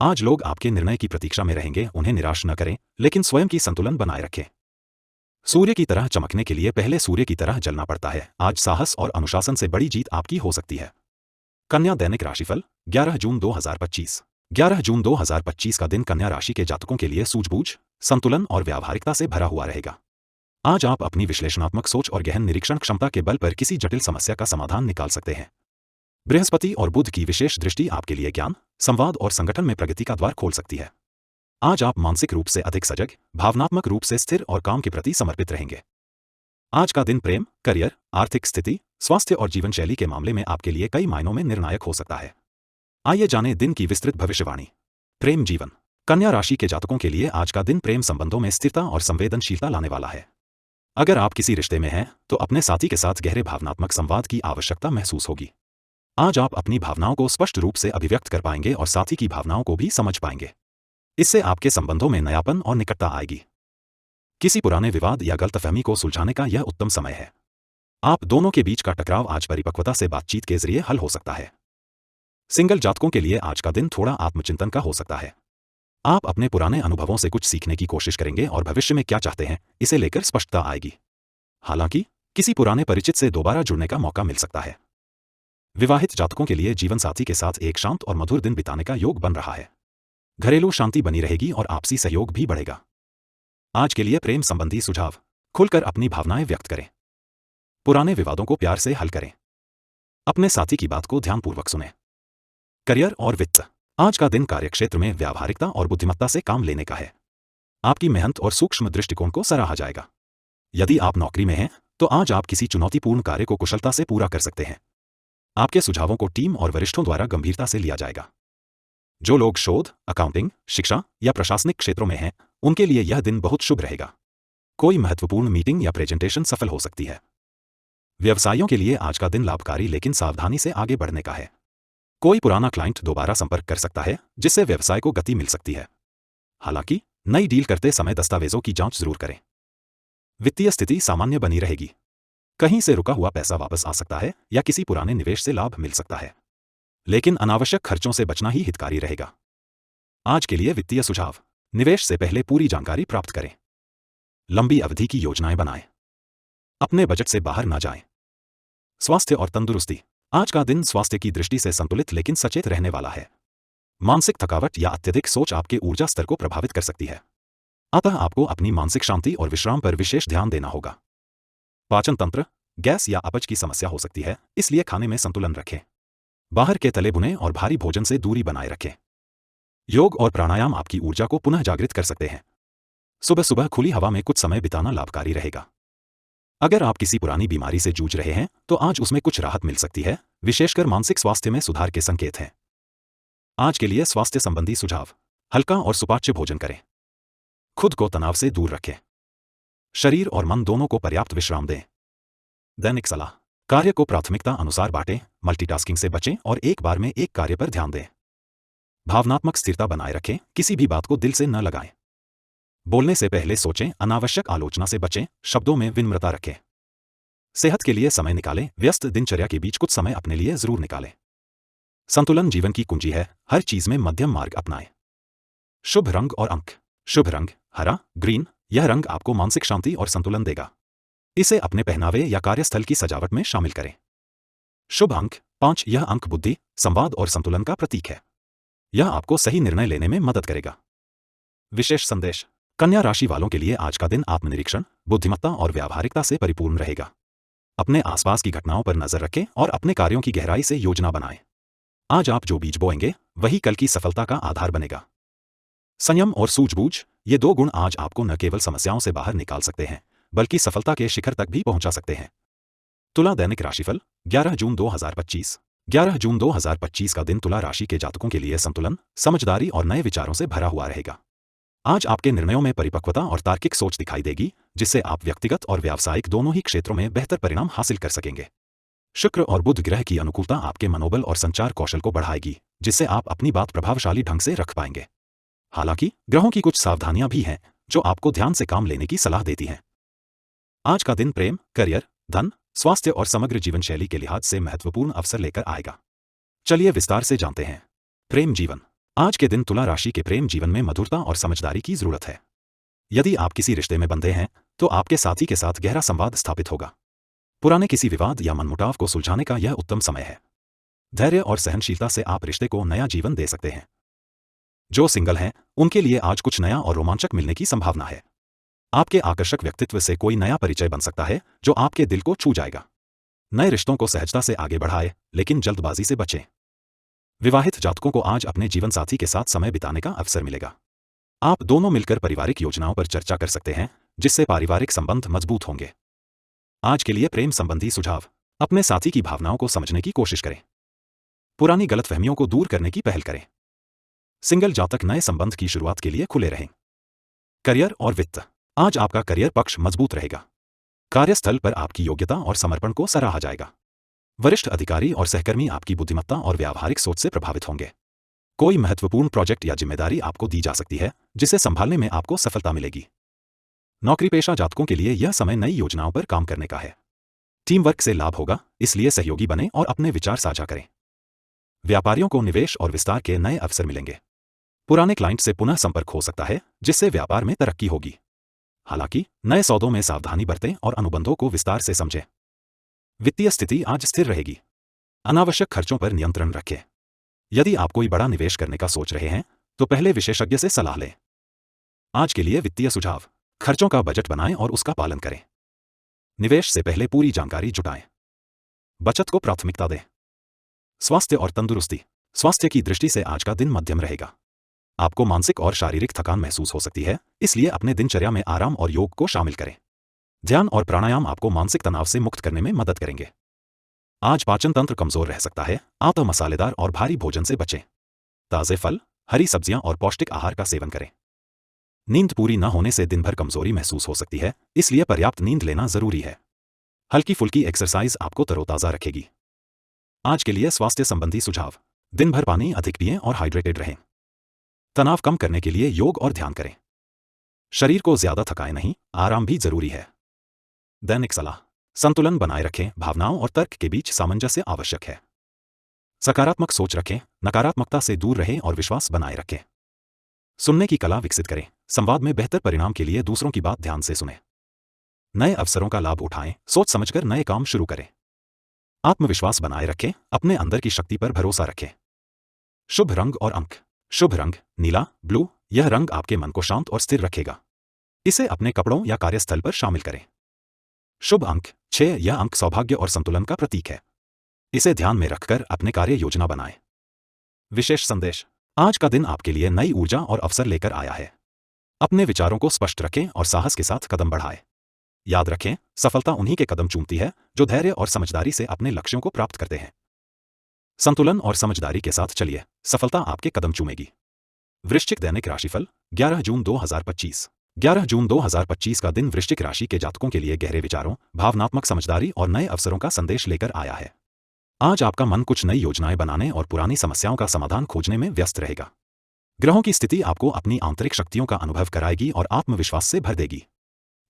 आज लोग आपके निर्णय की प्रतीक्षा में रहेंगे, उन्हें निराश न करें, लेकिन स्वयं की संतुलन बनाए रखें। सूर्य की तरह चमकने के लिए पहले सूर्य की तरह जलना पड़ता है। आज साहस और अनुशासन से बड़ी जीत आपकी हो सकती है। कन्या दैनिक राशिफल 11 जून 2025। 11 जून 2025 का दिन कन्या राशि के जातकों के लिए सूझबूझ, संतुलन और व्यावहारिकता से भरा हुआ रहेगा। आज आप अपनी विश्लेषणात्मक सोच और गहन निरीक्षण क्षमता के बल पर किसी जटिल समस्या का समाधान निकाल सकते हैं। बृहस्पति और बुध की विशेष दृष्टि आपके लिए ज्ञान, संवाद और संगठन में प्रगति का द्वार खोल सकती है। आज आप मानसिक रूप से अधिक सजग, भावनात्मक रूप से स्थिर और काम के प्रति समर्पित रहेंगे। आज का दिन प्रेम, करियर, आर्थिक स्थिति, स्वास्थ्य और जीवनशैली के मामले में आपके लिए कई मायनों में निर्णायक हो सकता है। आइए जानें दिन की विस्तृत भविष्यवाणी। प्रेम जीवन। कन्या राशि के जातकों के लिए आज का दिन प्रेम संबंधों में स्थिरता और संवेदनशीलता लाने वाला है। अगर आप किसी रिश्ते में हैं, तो अपने साथी के साथ गहरे भावनात्मक संवाद की आवश्यकता महसूस होगी। आज आप अपनी भावनाओं को स्पष्ट रूप से अभिव्यक्त कर पाएंगे और साथी की भावनाओं को भी समझ पाएंगे। इससे आपके संबंधों में नयापन और निकटता आएगी। किसी पुराने विवाद या गलतफहमी को सुलझाने का यह उत्तम समय है। आप दोनों के बीच का टकराव आज परिपक्वता से बातचीत के जरिए हल हो सकता है। सिंगल जातकों के लिए आज का दिन थोड़ा आत्मचिंतन का हो सकता है। आप अपने पुराने अनुभवों से कुछ सीखने की कोशिश करेंगे और भविष्य में क्या चाहते हैं, इसे लेकर स्पष्टता आएगी। हालांकि किसी पुराने परिचित से दोबारा जुड़ने का मौका मिल सकता है। विवाहित जातकों के लिए जीवनसाथी के साथ एक शांत और मधुर दिन बिताने का योग बन रहा है। घरेलू शांति बनी रहेगी और आपसी सहयोग भी बढ़ेगा। आज के लिए प्रेम संबंधी सुझाव। खुलकर अपनी भावनाएं व्यक्त करें। पुराने विवादों को प्यार से हल करें। अपने साथी की बात को ध्यानपूर्वक सुनें। करियर और वित्त। आज का दिन कार्यक्षेत्र में व्यावहारिकता और बुद्धिमत्ता से काम लेने का है। आपकी मेहनत और सूक्ष्म दृष्टिकोण को सराहा जाएगा। यदि आप नौकरी में हैं, तो आज आप किसी चुनौतीपूर्ण कार्य को कुशलता से पूरा कर सकते हैं। आपके सुझावों को टीम और वरिष्ठों द्वारा गंभीरता से लिया जाएगा। जो लोग शोध, अकाउंटिंग, शिक्षा या प्रशासनिक क्षेत्रों में हैं, उनके लिए यह दिन बहुत शुभ रहेगा। कोई महत्वपूर्ण मीटिंग या प्रेजेंटेशन सफल हो सकती है। व्यवसायियों के लिए आज का दिन लाभकारी लेकिन सावधानी से आगे बढ़ने का है। कोई पुराना क्लाइंट दोबारा संपर्क कर सकता है, जिससे व्यवसाय को गति मिल सकती है। हालांकि नई डील करते समय दस्तावेजों की जांच जरूर करें। वित्तीय स्थिति सामान्य बनी रहेगी। कहीं से रुका हुआ पैसा वापस आ सकता है या किसी पुराने निवेश से लाभ मिल सकता है, लेकिन अनावश्यक खर्चों से बचना ही हितकारी रहेगा। आज के लिए वित्तीय सुझाव। निवेश से पहले पूरी जानकारी प्राप्त करें। लंबी अवधि की योजनाएं बनाएं। अपने बजट से बाहर ना जाएं। स्वास्थ्य और तंदुरुस्ती। आज का दिन स्वास्थ्य की दृष्टि से संतुलित लेकिन सचेत रहने वाला है। मानसिक थकावट या अत्यधिक सोच आपके ऊर्जा स्तर को प्रभावित कर सकती है। अतः आपको अपनी मानसिक शांति और विश्राम पर विशेष ध्यान देना होगा। पाचन तंत्र, गैस या अपच की समस्या हो सकती है, इसलिए खाने में संतुलन रखें। बाहर के तले भुने और भारी भोजन से दूरी बनाए रखें। योग और प्राणायाम आपकी ऊर्जा को पुनः जागृत कर सकते हैं। सुबह सुबह खुली हवा में कुछ समय बिताना लाभकारी रहेगा। अगर आप किसी पुरानी बीमारी से जूझ रहे हैं, तो आज उसमें कुछ राहत मिल सकती है, विशेषकर मानसिक स्वास्थ्य में सुधार के संकेत हैं। आज के लिए स्वास्थ्य संबंधी सुझाव। हल्का और सुपाच्य भोजन करें। खुद को तनाव से दूर रखें। शरीर और मन दोनों को पर्याप्त विश्राम दें। दैनिक सलाह। कार्य को प्राथमिकता अनुसार बांटें, मल्टीटास्किंग से बचें और एक बार में एक कार्य पर ध्यान दें। भावनात्मक स्थिरता बनाए रखें, किसी भी बात को दिल से न लगाएं। बोलने से पहले सोचें, अनावश्यक आलोचना से बचें, शब्दों में विनम्रता रखें। सेहत के लिए समय निकालें, व्यस्त दिनचर्या के बीच कुछ समय अपने लिए जरूर निकालें। संतुलन जीवन की कुंजी है, हर चीज में मध्यम मार्ग अपनाएं। शुभ रंग और अंक। शुभ रंग हरा, ग्रीन। यह रंग आपको मानसिक शांति और संतुलन देगा। इसे अपने पहनावे या कार्यस्थल की सजावट में शामिल करें। शुभ अंक 5। यह अंक बुद्धि, संवाद और संतुलन का प्रतीक है। यह आपको सही निर्णय लेने में मदद करेगा। विशेष संदेश। कन्या राशि वालों के लिए आज का दिन आत्मनिरीक्षण, बुद्धिमत्ता और व्यावहारिकता से परिपूर्ण रहेगा। अपने आसपास की घटनाओं पर नजर रखें और अपने कार्यों की गहराई से योजना बनाएं। आज आप जो बीज बोएंगे, वही कल की सफलता का आधार बनेगा। संयम और सूझबूझ, ये दो गुण आज आपको न केवल समस्याओं से बाहर निकाल सकते हैं, बल्कि सफलता के शिखर तक भी पहुंचा सकते हैं। तुला दैनिक राशिफल 11 जून 2025। 11 जून 2025 का दिन तुला राशि के जातकों के लिए संतुलन, समझदारी और नए विचारों से भरा हुआ रहेगा। आज आपके निर्णयों में परिपक्वता और तार्किक सोच दिखाई देगी, जिससे आप व्यक्तिगत और व्यावसायिक दोनों ही क्षेत्रों में बेहतर परिणाम हासिल कर सकेंगे। शुक्र और बुध ग्रह की अनुकूलता आपके मनोबल और संचार कौशल को बढ़ाएगी, जिससे आप अपनी बात प्रभावशाली ढंग से रख पाएंगे। हालांकि ग्रहों की कुछ सावधानियां भी हैं, जो आपको ध्यान से काम लेने की सलाह देती हैं। आज का दिन प्रेम, करियर, धन, स्वास्थ्य और समग्र जीवन शैली के लिहाज से महत्वपूर्ण अवसर लेकर आएगा। चलिए विस्तार से जानते हैं। प्रेम जीवन। आज के दिन तुला राशि के प्रेम जीवन में मधुरता और समझदारी की जरूरत है। यदि आप किसी रिश्ते में बंधे हैं, तो आपके साथी के साथ गहरा संवाद स्थापित होगा। पुराने किसी विवाद या मनमुटाव को सुलझाने का यह उत्तम समय है। धैर्य और सहनशीलता से आप रिश्ते को नया जीवन दे सकते हैं। जो सिंगल हैं, उनके लिए आज कुछ नया और रोमांचक मिलने की संभावना है। आपके आकर्षक व्यक्तित्व से कोई नया परिचय बन सकता है, जो आपके दिल को छू जाएगा। नए रिश्तों को सहजता से आगे बढ़ाए, लेकिन जल्दबाजी से बचें। विवाहित जातकों को आज अपने जीवनसाथी के साथ समय बिताने का अवसर मिलेगा। आप दोनों मिलकर पारिवारिक योजनाओं पर चर्चा कर सकते हैं, जिससे पारिवारिक संबंध मजबूत होंगे। आज के लिए प्रेम संबंधी सुझाव। अपने साथी की भावनाओं को समझने की कोशिश करें। पुरानी गलतफहमियों को दूर करने की पहल करें। सिंगल जातक नए संबंध की शुरुआत के लिए खुले रहें। करियर और वित्त। आज आपका करियर पक्ष मजबूत रहेगा। कार्यस्थल पर आपकी योग्यता और समर्पण को सराहा जाएगा। वरिष्ठ अधिकारी और सहकर्मी आपकी बुद्धिमत्ता और व्यावहारिक सोच से प्रभावित होंगे। कोई महत्वपूर्ण प्रोजेक्ट या जिम्मेदारी आपको दी जा सकती है, जिसे संभालने में आपको सफलता मिलेगी। नौकरी पेशा जातकों के लिए यह समय नई योजनाओं पर काम करने का है। टीम वर्क से लाभ होगा, इसलिए सहयोगी बनें और अपने विचार साझा करें। व्यापारियों को निवेश और विस्तार के नए अवसर मिलेंगे। पुराने क्लाइंट से पुनः संपर्क हो सकता है, जिससे व्यापार में तरक्की होगी। हालांकि नए सौदों में सावधानी बरतें और अनुबंधों को विस्तार से समझें। वित्तीय स्थिति आज स्थिर रहेगी। अनावश्यक खर्चों पर नियंत्रण रखें। यदि आप कोई बड़ा निवेश करने का सोच रहे हैं, तो पहले विशेषज्ञ से सलाह लें। आज के लिए वित्तीय सुझाव। खर्चों का बजट बनाएं और उसका पालन करें। निवेश से पहले पूरी जानकारी जुटाएं। बचत को प्राथमिकता दें। स्वास्थ्य और तंदुरुस्ती। स्वास्थ्य की दृष्टि से आज का दिन मध्यम रहेगा। आपको मानसिक और शारीरिक थकान महसूस हो सकती है, इसलिए अपने दिनचर्या में आराम और योग को शामिल करें। ध्यान और प्राणायाम आपको मानसिक तनाव से मुक्त करने में मदद करेंगे। आज पाचन तंत्र कमजोर रह सकता है, आप मसालेदार और भारी भोजन से बचें। ताजे फल, हरी सब्जियां और पौष्टिक आहार का सेवन करें। नींद पूरी न होने से दिन भर कमजोरी महसूस हो सकती है, इसलिए पर्याप्त नींद लेना जरूरी है। हल्की फुल्की एक्सरसाइज आपको तरोताजा रखेगी। आज के लिए स्वास्थ्य संबंधी सुझाव। दिन भर पानी अधिक पिएं और हाइड्रेटेड रहें। तनाव कम करने के लिए योग और ध्यान करें। शरीर को ज्यादा थकाएं नहीं, आराम भी जरूरी है। दैनिक सलाह। संतुलन बनाए रखें, भावनाओं और तर्क के बीच सामंजस्य आवश्यक है। सकारात्मक सोच रखें, नकारात्मकता से दूर रहें और विश्वास बनाए रखें। सुनने की कला विकसित करें, संवाद में बेहतर परिणाम के लिए दूसरों की बात ध्यान से सुनें। नए अवसरों का लाभ उठाएं, सोच समझकर नए काम शुरू करें। आत्मविश्वास बनाए रखें, अपने अंदर की शक्ति पर भरोसा रखें। शुभ रंग और अंक। शुभ रंग नीला, ब्लू। यह रंग आपके मन को शांत और स्थिर रखेगा। इसे अपने कपड़ों या कार्यस्थल पर शामिल करें। शुभ अंक 6। यह अंक सौभाग्य और संतुलन का प्रतीक है। इसे ध्यान में रखकर अपने कार्य योजना बनाएं। विशेष संदेश। आज का दिन आपके लिए नई ऊर्जा और अवसर लेकर आया है। अपने विचारों को स्पष्ट रखें और साहस के साथ कदम बढ़ाएं। याद रखें, सफलता उन्हीं के कदम चूमती है जो धैर्य और समझदारी से अपने लक्ष्यों को प्राप्त करते हैं। संतुलन और समझदारी के साथ चलिए, सफलता आपके कदम चूमेगी। वृश्चिक दैनिक राशिफल 11 जून 2025। 11 जून 2025 का दिन वृश्चिक राशि के जातकों के लिए गहरे विचारों, भावनात्मक समझदारी और नए अवसरों का संदेश लेकर आया है। आज आपका मन कुछ नई योजनाएं बनाने और पुरानी समस्याओं का समाधान खोजने में व्यस्त रहेगा। ग्रहों की स्थिति आपको अपनी आंतरिक शक्तियों का अनुभव कराएगी और आत्मविश्वास से भर देगी।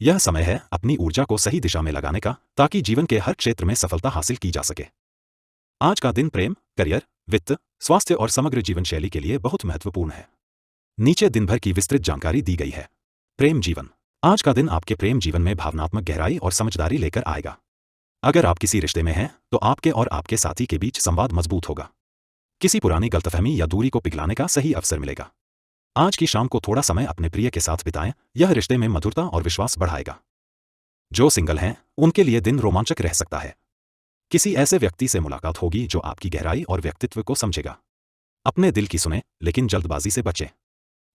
यह समय है अपनी ऊर्जा को सही दिशा में लगाने का, ताकि जीवन के हर क्षेत्र में सफलता हासिल की जा सके। आज का दिन प्रेम, करियर, वित्त, स्वास्थ्य और समग्र जीवन शैली के लिए बहुत महत्वपूर्ण है। नीचे दिन भर की विस्तृत जानकारी दी गई है। प्रेम जीवन। आज का दिन आपके प्रेम जीवन में भावनात्मक गहराई और समझदारी लेकर आएगा। अगर आप किसी रिश्ते में हैं, तो आपके और आपके साथी के बीच संवाद मजबूत होगा। किसी पुरानी गलतफहमी या दूरी को पिघलाने का सही अवसर मिलेगा। आज की शाम को थोड़ा समय अपने प्रिय के साथ बिताएं, यह रिश्ते में मधुरता और विश्वास बढ़ाएगा। जो सिंगल हैं, उनके लिए दिन रोमांचक रह सकता है। किसी ऐसे व्यक्ति से मुलाकात होगी जो आपकी गहराई और व्यक्तित्व को समझेगा। अपने दिल की सुने, लेकिन जल्दबाजी से बचें।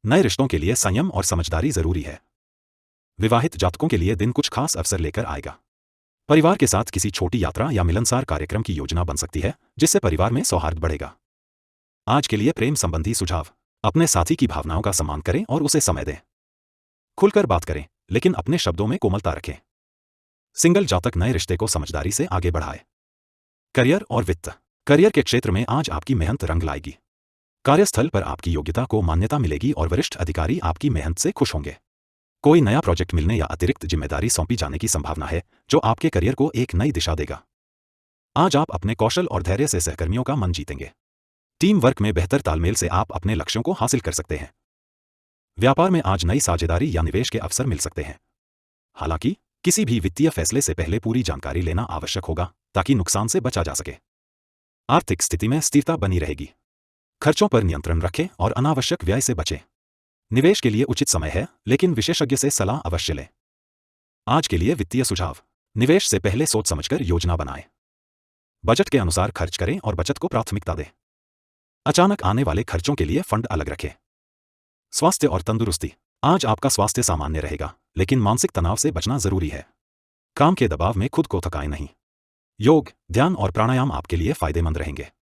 नए रिश्तों के लिए संयम और समझदारी जरूरी है। विवाहित जातकों के लिए दिन कुछ खास अवसर लेकर आएगा। परिवार के साथ किसी छोटी यात्रा या मिलनसार कार्यक्रम की योजना बन सकती है, जिससे परिवार में सौहार्द बढ़ेगा। आज के लिए प्रेम संबंधी सुझाव। अपने साथी की भावनाओं का सम्मान करें और उसे समय दें। खुलकर बात करें, लेकिन अपने शब्दों में कोमलता रखें। सिंगल जातक नए रिश्ते को समझदारी से आगे बढ़ाए। करियर और वित्त। करियर के क्षेत्र में आज आपकी मेहनत रंग लाएगी। कार्यस्थल पर आपकी योग्यता को मान्यता मिलेगी और वरिष्ठ अधिकारी आपकी मेहनत से खुश होंगे। कोई नया प्रोजेक्ट मिलने या अतिरिक्त जिम्मेदारी सौंपी जाने की संभावना है, जो आपके करियर को एक नई दिशा देगा। आज आप अपने कौशल और धैर्य से सहकर्मियों का मन जीतेंगे। टीम वर्क में बेहतर तालमेल से आप अपने लक्ष्यों को हासिल कर सकते हैं। व्यापार में आज नई साझेदारी या निवेश के अवसर मिल सकते हैं। हालांकि किसी भी वित्तीय फैसले से पहले पूरी जानकारी लेना आवश्यक होगा, ताकि नुकसान से बचा जा सके। आर्थिक स्थिति में स्थिरता बनी रहेगी। खर्चों पर नियंत्रण रखें और अनावश्यक व्यय से बचें। निवेश के लिए उचित समय है, लेकिन विशेषज्ञ से सलाह अवश्य लें। आज के लिए वित्तीय सुझाव। निवेश से पहले सोच समझकर योजना बनाएं। बजट के अनुसार खर्च करें और बचत को प्राथमिकता दें। अचानक आने वाले खर्चों के लिए फंड अलग रखें। स्वास्थ्य और तंदुरुस्ती। आज आपका स्वास्थ्य सामान्य रहेगा, लेकिन मानसिक तनाव से बचना जरूरी है। काम के दबाव में खुद को थकाएं नहीं। योग, ध्यान और प्राणायाम आपके लिए फायदेमंद रहेंगे।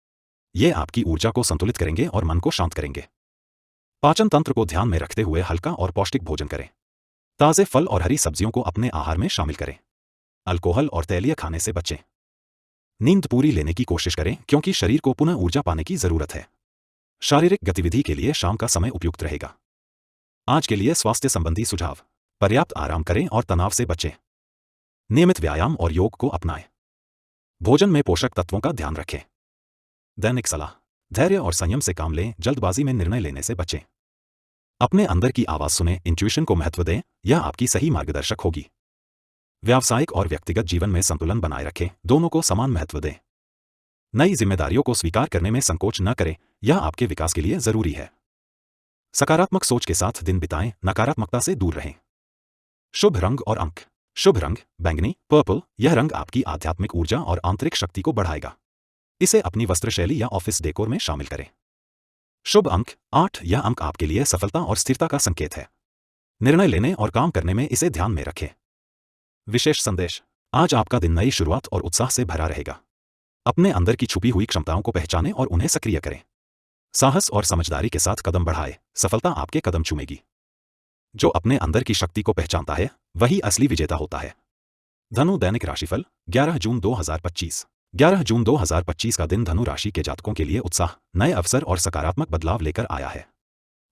ये आपकी ऊर्जा को संतुलित करेंगे और मन को शांत करेंगे। पाचन तंत्र को ध्यान में रखते हुए हल्का और पौष्टिक भोजन करें। ताजे फल और हरी सब्जियों को अपने आहार में शामिल करें। अल्कोहल और तैलीय खाने से बचें। नींद पूरी लेने की कोशिश करें, क्योंकि शरीर को पुनः ऊर्जा पाने की जरूरत है। शारीरिक गतिविधि के लिए शाम का समय उपयुक्त रहेगा। आज के लिए स्वास्थ्य संबंधी सुझाव। पर्याप्त आराम करें और तनाव से बचें। नियमित व्यायाम और योग को अपनाएं। भोजन में पोषक तत्वों का ध्यान रखें। दैनिक सलाह। धैर्य और संयम से काम लें, जल्दबाजी में निर्णय लेने से बचें। अपने अंदर की आवाज सुनें, इंट्यूशन को महत्व दें, यह आपकी सही मार्गदर्शक होगी। व्यावसायिक और व्यक्तिगत जीवन में संतुलन बनाए रखें, दोनों को समान महत्व दें। नई जिम्मेदारियों को स्वीकार करने में संकोच न करें, यह आपके विकास के लिए जरूरी है। सकारात्मक सोच के साथ दिन बिताएं, नकारात्मकता से दूर रहें। शुभ रंग और अंक। शुभ रंग बैंगनी, पर्पल। यह रंग आपकी आध्यात्मिक ऊर्जा और आंतरिक शक्ति को बढ़ाएगा। इसे अपनी वस्त्र शैली या ऑफिस डेकोर में शामिल करें। शुभ अंक 8। यह अंक आपके लिए सफलता और स्थिरता का संकेत है। निर्णय लेने और काम करने में इसे ध्यान में रखें। विशेष संदेश। आज आपका दिन नई शुरुआत और उत्साह से भरा रहेगा। अपने अंदर की छुपी हुई क्षमताओं को पहचानें और उन्हें सक्रिय करें। साहस और समझदारी के साथ कदम बढ़ाएं, सफलता आपके कदम चूमेगी। जो अपने अंदर की शक्ति को पहचानता है, वही असली विजेता होता है। धनु दैनिक राशिफल 11 जून 2025। 11 जून 2025 का दिन धनु राशि के जातकों के लिए उत्साह, नए अवसर और सकारात्मक बदलाव लेकर आया है।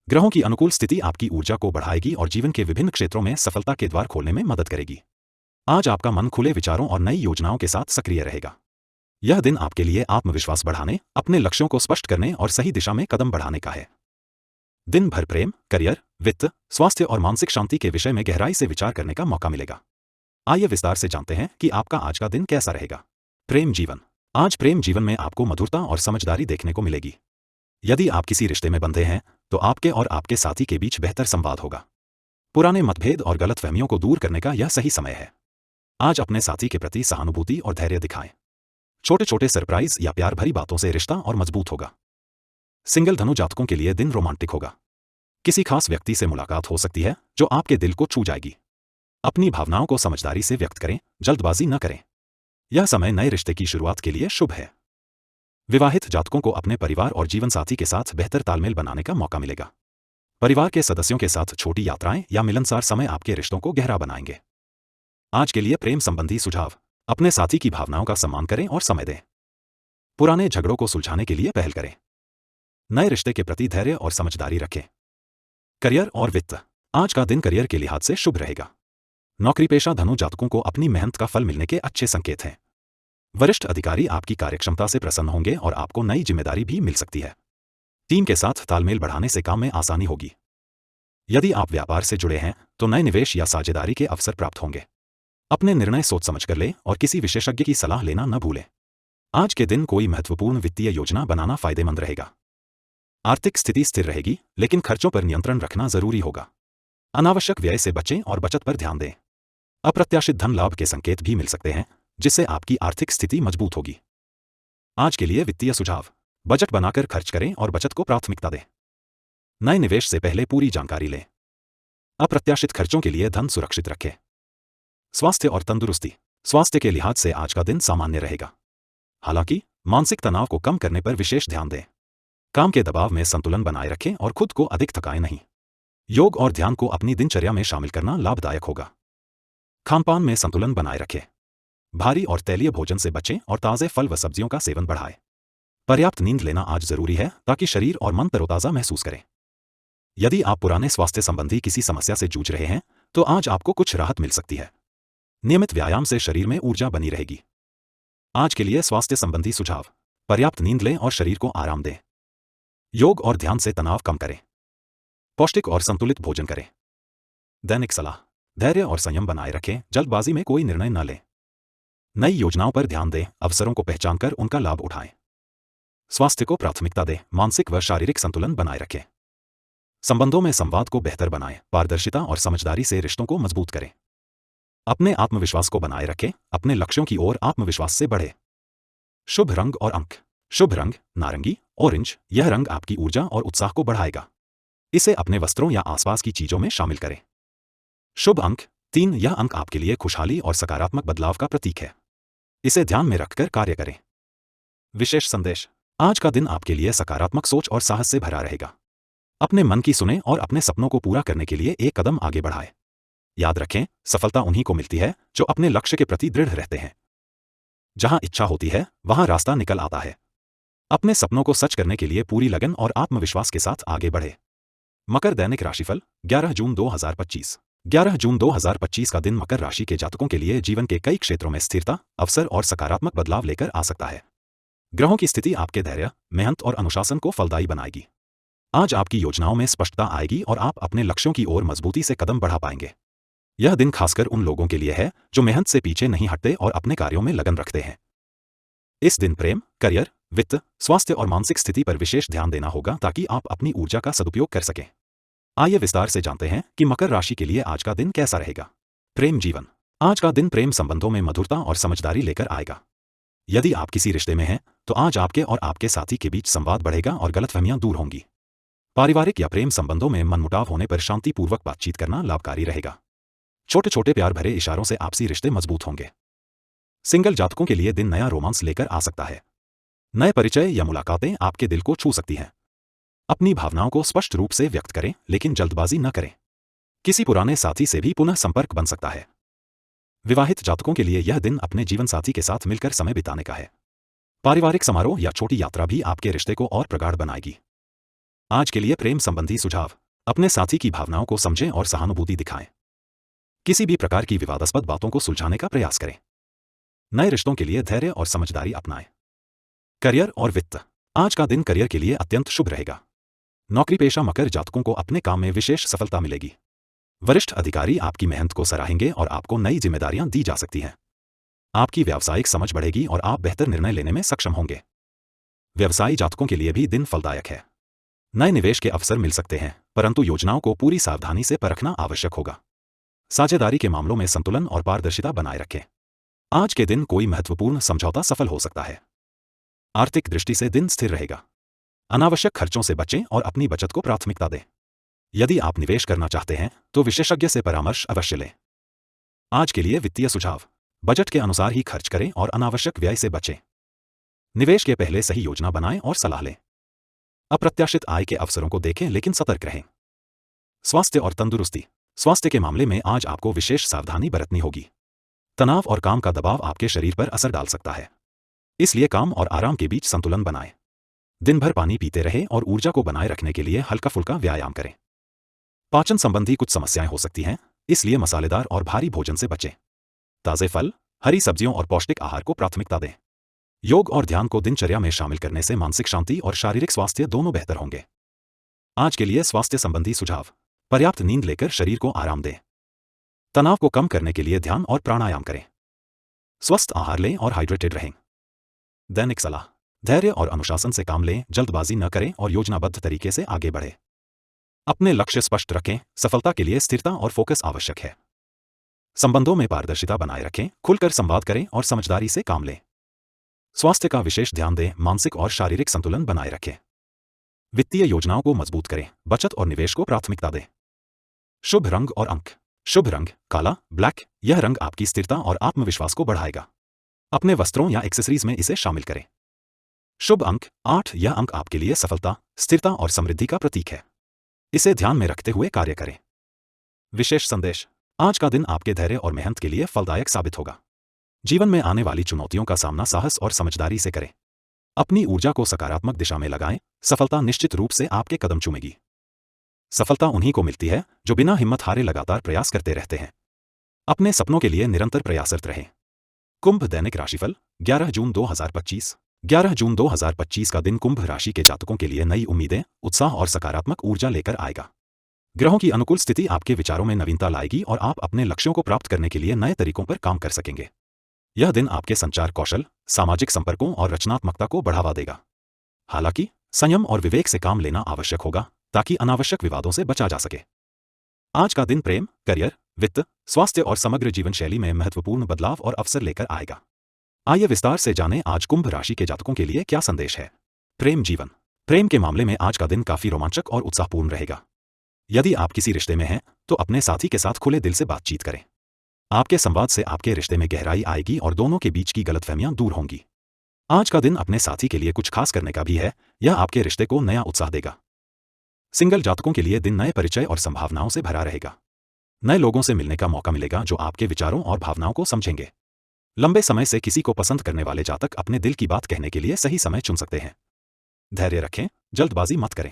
ग्रहों की अनुकूल स्थिति आपकी ऊर्जा को बढ़ाएगी और जीवन के विभिन्न क्षेत्रों में सफलता के द्वार खोलने में मदद करेगी। आज आपका मन खुले विचारों और नई योजनाओं के साथ सक्रिय रहेगा। यह दिन आपके लिए आत्मविश्वास बढ़ाने, अपने लक्ष्यों को स्पष्ट करने और सही दिशा में कदम बढ़ाने का है। दिन भर प्रेम, करियर, वित्त, स्वास्थ्य और मानसिक शांति के विषय में गहराई से विचार करने का मौका मिलेगा। आइए विस्तार से जानते हैं कि आपका आज का दिन कैसा रहेगा। प्रेम जीवन। आज प्रेम जीवन में आपको मधुरता और समझदारी देखने को मिलेगी। यदि आप किसी रिश्ते में बंधे हैं, तो आपके और आपके साथी के बीच बेहतर संवाद होगा। पुराने मतभेद और गलतफहमियों को दूर करने का यह सही समय है। आज अपने साथी के प्रति सहानुभूति और धैर्य दिखाएं। छोटे छोटे सरप्राइज या प्यार भरी बातों से रिश्ता और मजबूत होगा। सिंगल धनु जातकों के लिए दिन रोमांटिक होगा। किसी खास व्यक्ति से मुलाकात हो सकती है जो आपके दिल को छू जाएगी। अपनी भावनाओं को समझदारी से व्यक्त करें, जल्दबाजी न करें। यह समय नए रिश्ते की शुरुआत के लिए शुभ है। विवाहित जातकों को अपने परिवार और जीवनसाथी के साथ बेहतर तालमेल बनाने का मौका मिलेगा। परिवार के सदस्यों के साथ छोटी यात्राएं या मिलनसार समय आपके रिश्तों को गहरा बनाएंगे। आज के लिए प्रेम संबंधी सुझाव। अपने साथी की भावनाओं का सम्मान करें और समय दें। पुराने झगड़ों को सुलझाने के लिए पहल करें। नए रिश्ते के प्रति धैर्य और समझदारी रखें। करियर और वित्त। आज का दिन करियर के लिहाज से शुभ रहेगा। नौकरीपेशा धनु जातकों को अपनी मेहनत का फल मिलने के अच्छे संकेत हैं। वरिष्ठ अधिकारी आपकी कार्यक्षमता से प्रसन्न होंगे और आपको नई जिम्मेदारी भी मिल सकती है। टीम के साथ तालमेल बढ़ाने से काम में आसानी होगी। यदि आप व्यापार से जुड़े हैं, तो नए निवेश या साझेदारी के अवसर प्राप्त होंगे। अपने निर्णय सोच समझकर लें और किसी विशेषज्ञ की सलाह लेना न भूलें। आज के दिन कोई महत्वपूर्ण वित्तीय योजना बनाना फायदेमंद रहेगा। आर्थिक स्थिति स्थिर रहेगी, लेकिन खर्चों पर नियंत्रण रखना जरूरी होगा। अनावश्यक व्यय से बचें और बचत पर ध्यान दें। अप्रत्याशित धन लाभ के संकेत भी मिल सकते हैं, जिससे आपकी आर्थिक स्थिति मजबूत होगी। आज के लिए वित्तीय सुझाव। बजट बनाकर खर्च करें और बचत को प्राथमिकता दें। नए निवेश से पहले पूरी जानकारी लें। अप्रत्याशित खर्चों के लिए धन सुरक्षित रखें। स्वास्थ्य और तंदुरुस्ती। स्वास्थ्य के लिहाज से आज का दिन सामान्य रहेगा। हालांकि मानसिक तनाव को कम करने पर विशेष ध्यान दें। काम के दबाव में संतुलन बनाए रखें और खुद को अधिक थकाएं नहीं। योग और ध्यान को अपनी दिनचर्या में शामिल करना लाभदायक होगा। खानपान में संतुलन बनाए रखें। भारी और तैलीय भोजन से बचें और ताजे फल व सब्जियों का सेवन बढ़ाएं। पर्याप्त नींद लेना आज जरूरी है, ताकि शरीर और मन तरोताजा महसूस करें। यदि आप पुराने स्वास्थ्य संबंधी किसी समस्या से जूझ रहे हैं, तो आज आपको कुछ राहत मिल सकती है। नियमित व्यायाम से शरीर में ऊर्जा बनी रहेगी। आज के लिए स्वास्थ्य संबंधी सुझाव। पर्याप्त नींद लें और शरीर को आराम दें। योग और ध्यान से तनाव कम करें। पौष्टिक और संतुलित भोजन करें। दैनिक सलाह। धैर्य और संयम बनाए रखें, जल्दबाजी में कोई निर्णय न लें। नई योजनाओं पर ध्यान दें, अवसरों को पहचानकर उनका लाभ उठाएं। स्वास्थ्य को प्राथमिकता दें, मानसिक व शारीरिक संतुलन बनाए रखें। संबंधों में संवाद को बेहतर बनाएं, पारदर्शिता और समझदारी से रिश्तों को मजबूत करें। अपने आत्मविश्वास को बनाए रखें, अपने लक्ष्यों की ओर आत्मविश्वास से बढ़ें। शुभ रंग और अंक। शुभ रंग नारंगी, ऑरेंज। यह रंग आपकी ऊर्जा और उत्साह को बढ़ाएगा। इसे अपने वस्त्रों या आसपास की चीजों में शामिल करें। शुभ अंक 3। यह अंक आपके लिए खुशहाली और सकारात्मक बदलाव का प्रतीक है। इसे ध्यान में रखकर कार्य करें। विशेष संदेश। आज का दिन आपके लिए सकारात्मक सोच और साहस से भरा रहेगा। अपने मन की सुने और अपने सपनों को पूरा करने के लिए एक कदम आगे बढ़ाएं। याद रखें, सफलता उन्हीं को मिलती है जो अपने लक्ष्य के प्रति दृढ़ रहते हैं। जहां इच्छा होती है वहां रास्ता निकल आता है। अपने सपनों को सच करने के लिए पूरी लगन और आत्मविश्वास के साथ आगे बढ़े। मकर दैनिक राशिफल 11 जून 2025। 11 जून 2025 का दिन मकर राशि के जातकों के लिए जीवन के कई क्षेत्रों में स्थिरता, अवसर और सकारात्मक बदलाव लेकर आ सकता है। ग्रहों की स्थिति आपके धैर्य, मेहनत और अनुशासन को फलदायी बनाएगी। आज आपकी योजनाओं में स्पष्टता आएगी और आप अपने लक्ष्यों की ओर मजबूती से कदम बढ़ा पाएंगे। यह दिन खासकर उन लोगों के लिए है जो मेहनत से पीछे नहीं हटते और अपने कार्यों में लगन रखते हैं। इस दिन प्रेम, करियर, वित्त, स्वास्थ्य और मानसिक स्थिति पर विशेष ध्यान देना होगा ताकि आप अपनी ऊर्जा का सदुपयोग कर सकें। आइए विस्तार से जानते हैं कि मकर राशि के लिए आज का दिन कैसा रहेगा। प्रेम जीवन। आज का दिन प्रेम संबंधों में मधुरता और समझदारी लेकर आएगा। यदि आप किसी रिश्ते में हैं तो आज आपके और आपके साथी के बीच संवाद बढ़ेगा और गलतफहमियां दूर होंगी। पारिवारिक या प्रेम संबंधों में मनमुटाव होने पर शांतिपूर्वक बातचीत करना लाभकारी रहेगा। छोटे छोटे प्यार भरे इशारों से आपसी रिश्ते मजबूत होंगे। सिंगल जातकों के लिए दिन नया रोमांस लेकर आ सकता है। नए परिचय या मुलाकातें आपके दिल को छू सकती हैं। अपनी भावनाओं को स्पष्ट रूप से व्यक्त करें, लेकिन जल्दबाजी न करें। किसी पुराने साथी से भी पुनः संपर्क बन सकता है। विवाहित जातकों के लिए यह दिन अपने जीवन साथी के साथ मिलकर समय बिताने का है। पारिवारिक समारोह या छोटी यात्रा भी आपके रिश्ते को और प्रगाढ़ बनाएगी। आज के लिए प्रेम संबंधी सुझाव। अपने साथी की भावनाओं को समझें और सहानुभूति दिखाएं। किसी भी प्रकार की विवादास्पद बातों को सुलझाने का प्रयास करें। नए रिश्तों के लिए धैर्य और समझदारी अपनाएं। करियर और वित्त। आज का दिन करियर के लिए अत्यंत शुभ रहेगा। नौकरी पेशा मकर जातकों को अपने काम में विशेष सफलता मिलेगी। वरिष्ठ अधिकारी आपकी मेहनत को सराहेंगे और आपको नई जिम्मेदारियां दी जा सकती हैं। आपकी व्यावसायिक समझ बढ़ेगी और आप बेहतर निर्णय लेने में सक्षम होंगे। व्यवसायी जातकों के लिए भी दिन फलदायक है। नए निवेश के अवसर मिल सकते हैं, परंतु योजनाओं को पूरी सावधानी से परखना आवश्यक होगा। साझेदारी के मामलों में संतुलन और पारदर्शिता बनाए रखें। आज के दिन कोई महत्वपूर्ण समझौता सफल हो सकता है। आर्थिक दृष्टि से दिन स्थिर रहेगा। अनावश्यक खर्चों से बचें और अपनी बचत को प्राथमिकता दें। यदि आप निवेश करना चाहते हैं तो विशेषज्ञ से परामर्श अवश्य लें। आज के लिए वित्तीय सुझाव। बजट के अनुसार ही खर्च करें और अनावश्यक व्यय से बचें। निवेश के पहले सही योजना बनाएं और सलाह लें। अप्रत्याशित आय के अवसरों को देखें लेकिन सतर्क रहें। स्वास्थ्य और तंदुरुस्ती। स्वास्थ्य के मामले में आज आपको विशेष सावधानी बरतनी होगी। तनाव और काम का दबाव आपके शरीर पर असर डाल सकता है, इसलिए काम और आराम के बीच संतुलन बनाएं। दिन भर पानी पीते रहें और ऊर्जा को बनाए रखने के लिए हल्का फुल्का व्यायाम करें। पाचन संबंधी कुछ समस्याएं हो सकती हैं, इसलिए मसालेदार और भारी भोजन से बचें। ताजे फल, हरी सब्जियों और पौष्टिक आहार को प्राथमिकता दें। योग और ध्यान को दिनचर्या में शामिल करने से मानसिक शांति और शारीरिक स्वास्थ्य दोनों बेहतर होंगे। आज के लिए स्वास्थ्य संबंधी सुझाव। पर्याप्त नींद लेकर शरीर को आराम दें। तनाव को कम करने के लिए ध्यान और प्राणायाम करें। स्वस्थ आहार लें और हाइड्रेटेड रहें। दैनिक सलाह। धैर्य और अनुशासन से काम लें, जल्दबाजी न करें और योजनाबद्ध तरीके से आगे बढ़ें। अपने लक्ष्य स्पष्ट रखें। सफलता के लिए स्थिरता और फोकस आवश्यक है। संबंधों में पारदर्शिता बनाए रखें, खुलकर संवाद करें और समझदारी से काम लें। स्वास्थ्य का विशेष ध्यान दें, मानसिक और शारीरिक संतुलन बनाए रखें। वित्तीय योजनाओं को मजबूत करें, बचत और निवेश को प्राथमिकता दें। शुभ रंग और अंक। शुभ रंग काला, ब्लैक। यह रंग आपकी स्थिरता और आत्मविश्वास को बढ़ाएगा। अपने वस्त्रों या एक्सेसरीज में इसे शामिल करें। शुभ अंक 8। यह अंक आपके लिए सफलता, स्थिरता और समृद्धि का प्रतीक है। इसे ध्यान में रखते हुए कार्य करें। विशेष संदेश। आज का दिन आपके धैर्य और मेहनत के लिए फलदायक साबित होगा। जीवन में आने वाली चुनौतियों का सामना साहस और समझदारी से करें। अपनी ऊर्जा को सकारात्मक दिशा में लगाएं। सफलता निश्चित रूप से आपके कदम चूमेगी। सफलता उन्हीं को मिलती है जो बिना हिम्मत हारे लगातार प्रयास करते रहते हैं। अपने सपनों के लिए निरंतर प्रयासरत रहें। कुंभ दैनिक राशिफल 11 जून 2025। 11 जून 2025 का दिन कुंभ राशि के जातकों के लिए नई उम्मीदें, उत्साह और सकारात्मक ऊर्जा लेकर आएगा। ग्रहों की अनुकूल स्थिति आपके विचारों में नवीनता लाएगी और आप अपने लक्ष्यों को प्राप्त करने के लिए नए तरीकों पर काम कर सकेंगे। यह दिन आपके संचार कौशल, सामाजिक संपर्कों और रचनात्मकता को बढ़ावा देगा। हालांकि संयम और विवेक से काम लेना आवश्यक होगा ताकि अनावश्यक विवादों से बचा जा सके। आज का दिन प्रेम, करियर, वित्त, स्वास्थ्य और समग्र जीवन शैली में महत्वपूर्ण बदलाव और अवसर लेकर आएगा। आइए विस्तार से जानें आज कुंभ राशि के जातकों के लिए क्या संदेश है। प्रेम जीवन। प्रेम के मामले में आज का दिन काफी रोमांचक और उत्साहपूर्ण रहेगा। यदि आप किसी रिश्ते में हैं तो अपने साथी के साथ खुले दिल से बातचीत करें। आपके संवाद से आपके रिश्ते में गहराई आएगी और दोनों के बीच की गलतफहमियां दूर होंगी। आज का दिन अपने साथी के लिए कुछ खास करने का भी है। यह आपके रिश्ते को नया उत्साह देगा। सिंगल जातकों के लिए दिन नए परिचय और संभावनाओं से भरा रहेगा। नए लोगों से मिलने का मौका मिलेगा जो आपके विचारों और भावनाओं को समझेंगे। लंबे समय से किसी को पसंद करने वाले जातक अपने दिल की बात कहने के लिए सही समय चुन सकते हैं। धैर्य रखें, जल्दबाजी मत करें।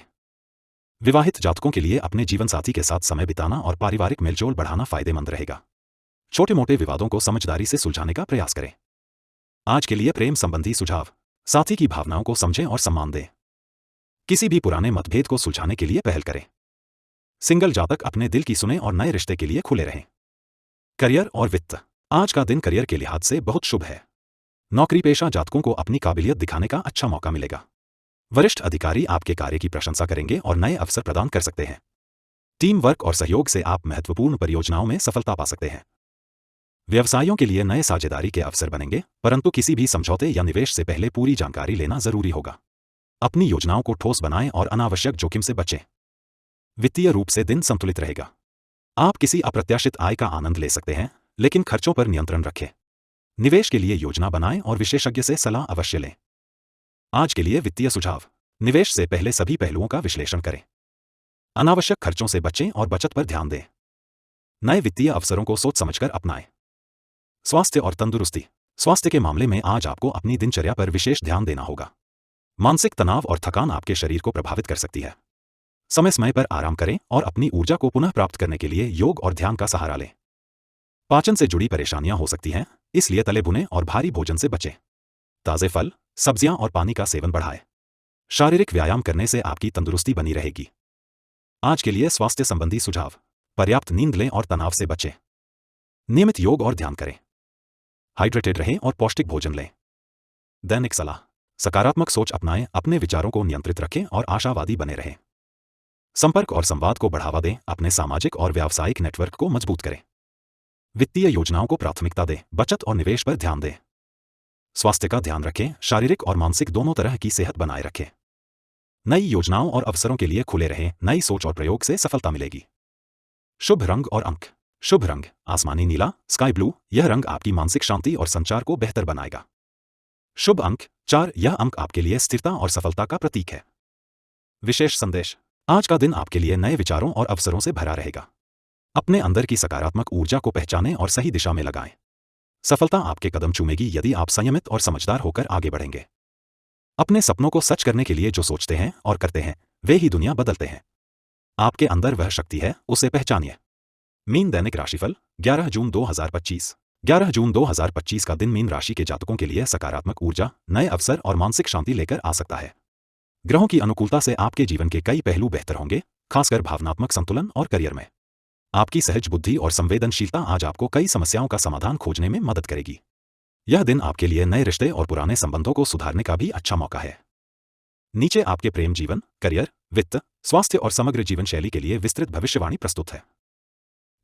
विवाहित जातकों के लिए अपने जीवन साथी के साथ समय बिताना और पारिवारिक मेलजोल बढ़ाना फायदेमंद रहेगा। छोटे मोटे विवादों को समझदारी से सुलझाने का प्रयास करें। आज के लिए प्रेम संबंधी सुझाव। साथी की भावनाओं को समझें और सम्मान दें। किसी भी पुराने मतभेद को सुलझाने के लिए पहल करें। सिंगल जातक अपने दिल की सुने और नए रिश्ते के लिए खुले रहें। करियर और वित्त। आज का दिन करियर के लिहाज से बहुत शुभ है। नौकरी पेशा जातकों को अपनी काबिलियत दिखाने का अच्छा मौका मिलेगा। वरिष्ठ अधिकारी आपके कार्य की प्रशंसा करेंगे और नए अवसर प्रदान कर सकते हैं। टीम वर्क और सहयोग से आप महत्वपूर्ण परियोजनाओं में सफलता पा सकते हैं। व्यवसायों के लिए नए साझेदारी के अवसर बनेंगे, परंतु किसी भी समझौते या निवेश से पहले पूरी जानकारी लेना जरूरी होगा। अपनी योजनाओं को ठोस बनाएं और अनावश्यक जोखिम से बचें। वित्तीय रूप से दिन संतुलित रहेगा। आप किसी अप्रत्याशित आय का आनंद ले सकते हैं, लेकिन खर्चों पर नियंत्रण रखें। निवेश के लिए योजना बनाएं और विशेषज्ञ से सलाह अवश्य लें। आज के लिए वित्तीय सुझाव। निवेश से पहले सभी पहलुओं का विश्लेषण करें। अनावश्यक खर्चों से बचें और बचत पर ध्यान दें। नए वित्तीय अवसरों को सोच समझकर अपनाएं। स्वास्थ्य और तंदुरुस्ती। स्वास्थ्य के मामले में आज आपको अपनी दिनचर्या पर विशेष ध्यान देना होगा। मानसिक तनाव और थकान आपके शरीर को प्रभावित कर सकती है। समय समय पर आराम करें और अपनी ऊर्जा को पुनः प्राप्त करने के लिए योग और ध्यान का सहारा लें। पाचन से जुड़ी परेशानियां हो सकती हैं, इसलिए तले भुने और भारी भोजन से बचें। ताजे फल, सब्जियां और पानी का सेवन बढ़ाएं। शारीरिक व्यायाम करने से आपकी तंदुरुस्ती बनी रहेगी। आज के लिए स्वास्थ्य संबंधी सुझाव। पर्याप्त नींद लें और तनाव से बचें। नियमित योग और ध्यान करें। हाइड्रेटेड रहें और पौष्टिक भोजन लें। दैनिक सलाह। सकारात्मक सोच अपनाएं, अपने विचारों को नियंत्रित रखें और आशावादी बने रहें। संपर्क और संवाद को बढ़ावा दें, अपने सामाजिक और व्यावसायिक नेटवर्क को मजबूत करें। वित्तीय योजनाओं को प्राथमिकता दें, बचत और निवेश पर ध्यान दें। स्वास्थ्य का ध्यान रखें, शारीरिक और मानसिक दोनों तरह की सेहत बनाए रखें। नई योजनाओं और अवसरों के लिए खुले रहें, नई सोच और प्रयोग से सफलता मिलेगी। शुभ रंग और अंक। शुभ रंग आसमानी नीला, स्काई ब्लू। यह रंग आपकी मानसिक शांति और संचार को बेहतर बनाएगा। शुभ अंक 4। यह अंक आपके लिए स्थिरता और सफलता का प्रतीक है। विशेष संदेश। आज का दिन आपके लिए नए विचारों और अवसरों से भरा रहेगा। अपने अंदर की सकारात्मक ऊर्जा को पहचानें और सही दिशा में लगाएं। सफलता आपके कदम चूमेगी यदि आप संयमित और समझदार होकर आगे बढ़ेंगे। अपने सपनों को सच करने के लिए जो सोचते हैं और करते हैं, वे ही दुनिया बदलते हैं। आपके अंदर वह शक्ति है, उसे पहचानिए। मीन दैनिक राशिफल 11 जून 2025। 11 जून 2025 का दिन मीन राशि के जातकों के लिए सकारात्मक ऊर्जा, नए अवसर और मानसिक शांति लेकर आ सकता है। ग्रहों की अनुकूलता से आपके जीवन के कई पहलू बेहतर होंगे, खासकर भावनात्मक संतुलन और करियर में। आपकी सहज बुद्धि और संवेदनशीलता आज आपको कई समस्याओं का समाधान खोजने में मदद करेगी। यह दिन आपके लिए नए रिश्ते और पुराने संबंधों को सुधारने का भी अच्छा मौका है। नीचे आपके प्रेम जीवन, करियर, वित्त, स्वास्थ्य और समग्र जीवन शैली के लिए विस्तृत भविष्यवाणी प्रस्तुत है।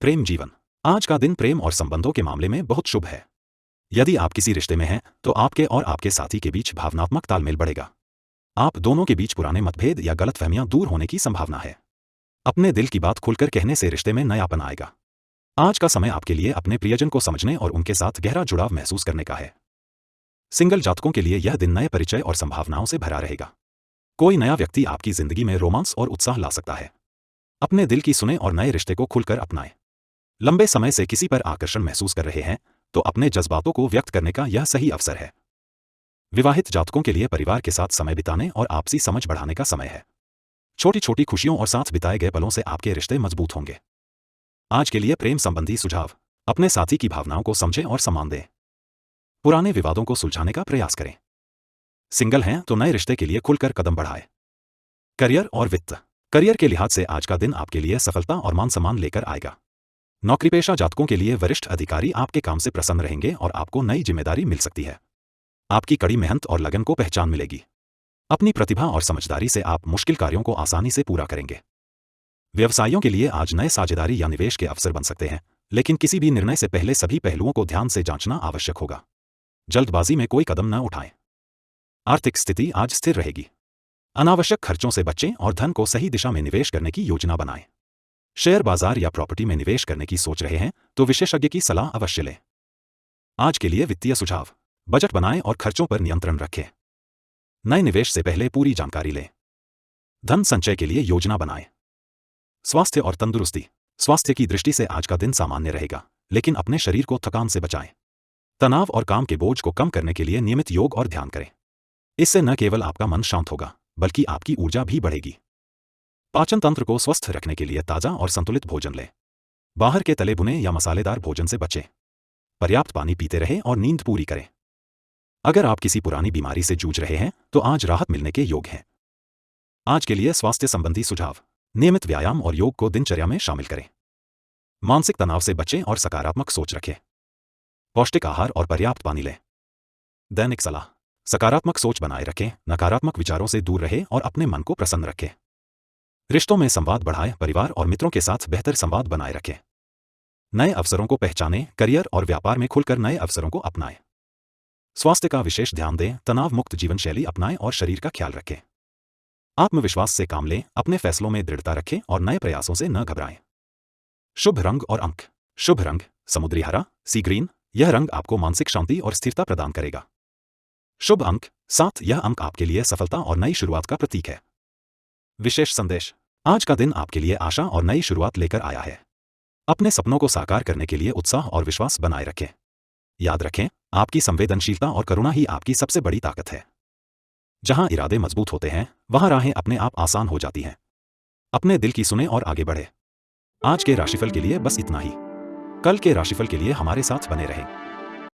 प्रेम जीवन। आज का दिन प्रेम और संबंधों के मामले में बहुत शुभ है। यदि आप किसी रिश्ते में हैं तो आपके और आपके साथी के बीच भावनात्मक तालमेल बढ़ेगा। आप दोनों के बीच पुराने मतभेद या गलतफहमियां दूर होने की संभावना है। अपने दिल की बात खुलकर कहने से रिश्ते में नयापन आएगा। आज का समय आपके लिए अपने प्रियजन को समझने और उनके साथ गहरा जुड़ाव महसूस करने का है। सिंगल जातकों के लिए यह दिन नए परिचय और संभावनाओं से भरा रहेगा। कोई नया व्यक्ति आपकी जिंदगी में रोमांस और उत्साह ला सकता है। अपने दिल की सुने और नए रिश्ते को खुलकर अपनाएं। लंबे समय से किसी पर आकर्षण महसूस कर रहे हैं तो अपने जज्बातों को व्यक्त करने का यह सही अवसर है। विवाहित जातकों के लिए परिवार के साथ समय बिताने और आपसी समझ बढ़ाने का समय है। छोटी छोटी खुशियों और साथ बिताए गए पलों से आपके रिश्ते मजबूत होंगे। आज के लिए प्रेम संबंधी सुझाव। अपने साथी की भावनाओं को समझें और सम्मान दें। पुराने विवादों को सुलझाने का प्रयास करें। सिंगल हैं तो नए रिश्ते के लिए खुलकर कदम बढ़ाएं। करियर और वित्त। करियर के लिहाज से आज का दिन आपके लिए सफलता और मान सम्मान लेकर आएगा। नौकरी पेशा जातकों के लिए वरिष्ठ अधिकारी आपके काम से प्रसन्न रहेंगे और आपको नई जिम्मेदारी मिल सकती है। आपकी कड़ी मेहनत और लगन को पहचान मिलेगी। अपनी प्रतिभा और समझदारी से आप मुश्किल कार्यों को आसानी से पूरा करेंगे। व्यवसायियों के लिए आज नए साझेदारी या निवेश के अवसर बन सकते हैं, लेकिन किसी भी निर्णय से पहले सभी पहलुओं को ध्यान से जांचना आवश्यक होगा। जल्दबाजी में कोई कदम न उठाएं। आर्थिक स्थिति आज स्थिर रहेगी। अनावश्यक खर्चों से बचें और धन को सही दिशा में निवेश करने की योजना बनाएं। शेयर बाजार या प्रॉपर्टी में निवेश करने की सोच रहे हैं तो विशेषज्ञ की सलाह अवश्य लें। आज के लिए वित्तीय सुझाव: बजट बनाएं और खर्चों पर नियंत्रण रखें। नए निवेश से पहले पूरी जानकारी लें। धन संचय के लिए योजना बनाएं। स्वास्थ्य और तंदुरुस्ती: स्वास्थ्य की दृष्टि से आज का दिन सामान्य रहेगा, लेकिन अपने शरीर को थकान से बचाएं। तनाव और काम के बोझ को कम करने के लिए नियमित योग और ध्यान करें। इससे न केवल आपका मन शांत होगा, बल्कि आपकी ऊर्जा भी बढ़ेगी। पाचन तंत्र को स्वस्थ रखने के लिए ताजा और संतुलित भोजन लें। बाहर के तले भुने या मसालेदार भोजन से बचें। पर्याप्त पानी पीते रहें और नींद पूरी करें। अगर आप किसी पुरानी बीमारी से जूझ रहे हैं तो आज राहत मिलने के योग हैं। आज के लिए स्वास्थ्य संबंधी सुझाव: नियमित व्यायाम और योग को दिनचर्या में शामिल करें। मानसिक तनाव से बचें और सकारात्मक सोच रखें। पौष्टिक आहार और पर्याप्त पानी लें। दैनिक सलाह: सकारात्मक सोच बनाए रखें, नकारात्मक विचारों से दूर रहें और अपने मन को प्रसन्न रखें। रिश्तों में संवाद बढ़ाएं, परिवार और मित्रों के साथ बेहतर संवाद बनाए रखें। नए अवसरों को पहचानें, करियर और व्यापार में खुलकर नए अवसरों को अपनाएं। स्वास्थ्य का विशेष ध्यान दें, तनाव मुक्त जीवन शैली अपनाएं और शरीर का ख्याल रखें। आत्मविश्वास से काम लें, अपने फैसलों में दृढ़ता रखें और नए प्रयासों से न घबराएं। शुभ रंग और अंक: शुभ रंग समुद्री हरा, सी ग्रीन। यह रंग आपको मानसिक शांति और स्थिरता प्रदान करेगा। शुभ अंक 7। यह अंक आपके लिए सफलता और नई शुरुआत का प्रतीक है। विशेष संदेश: आज का दिन आपके लिए आशा और नई शुरुआत लेकर आया है। अपने सपनों को साकार करने के लिए उत्साह और विश्वास बनाए रखें। याद रखें, आपकी संवेदनशीलता और करुणा ही आपकी सबसे बड़ी ताकत है। जहां इरादे मजबूत होते हैं, वहां राहें अपने आप आसान हो जाती हैं। अपने दिल की सुने और आगे बढ़े। आज के राशिफल के लिए बस इतना ही। कल के राशिफल के लिए हमारे साथ बने रहें।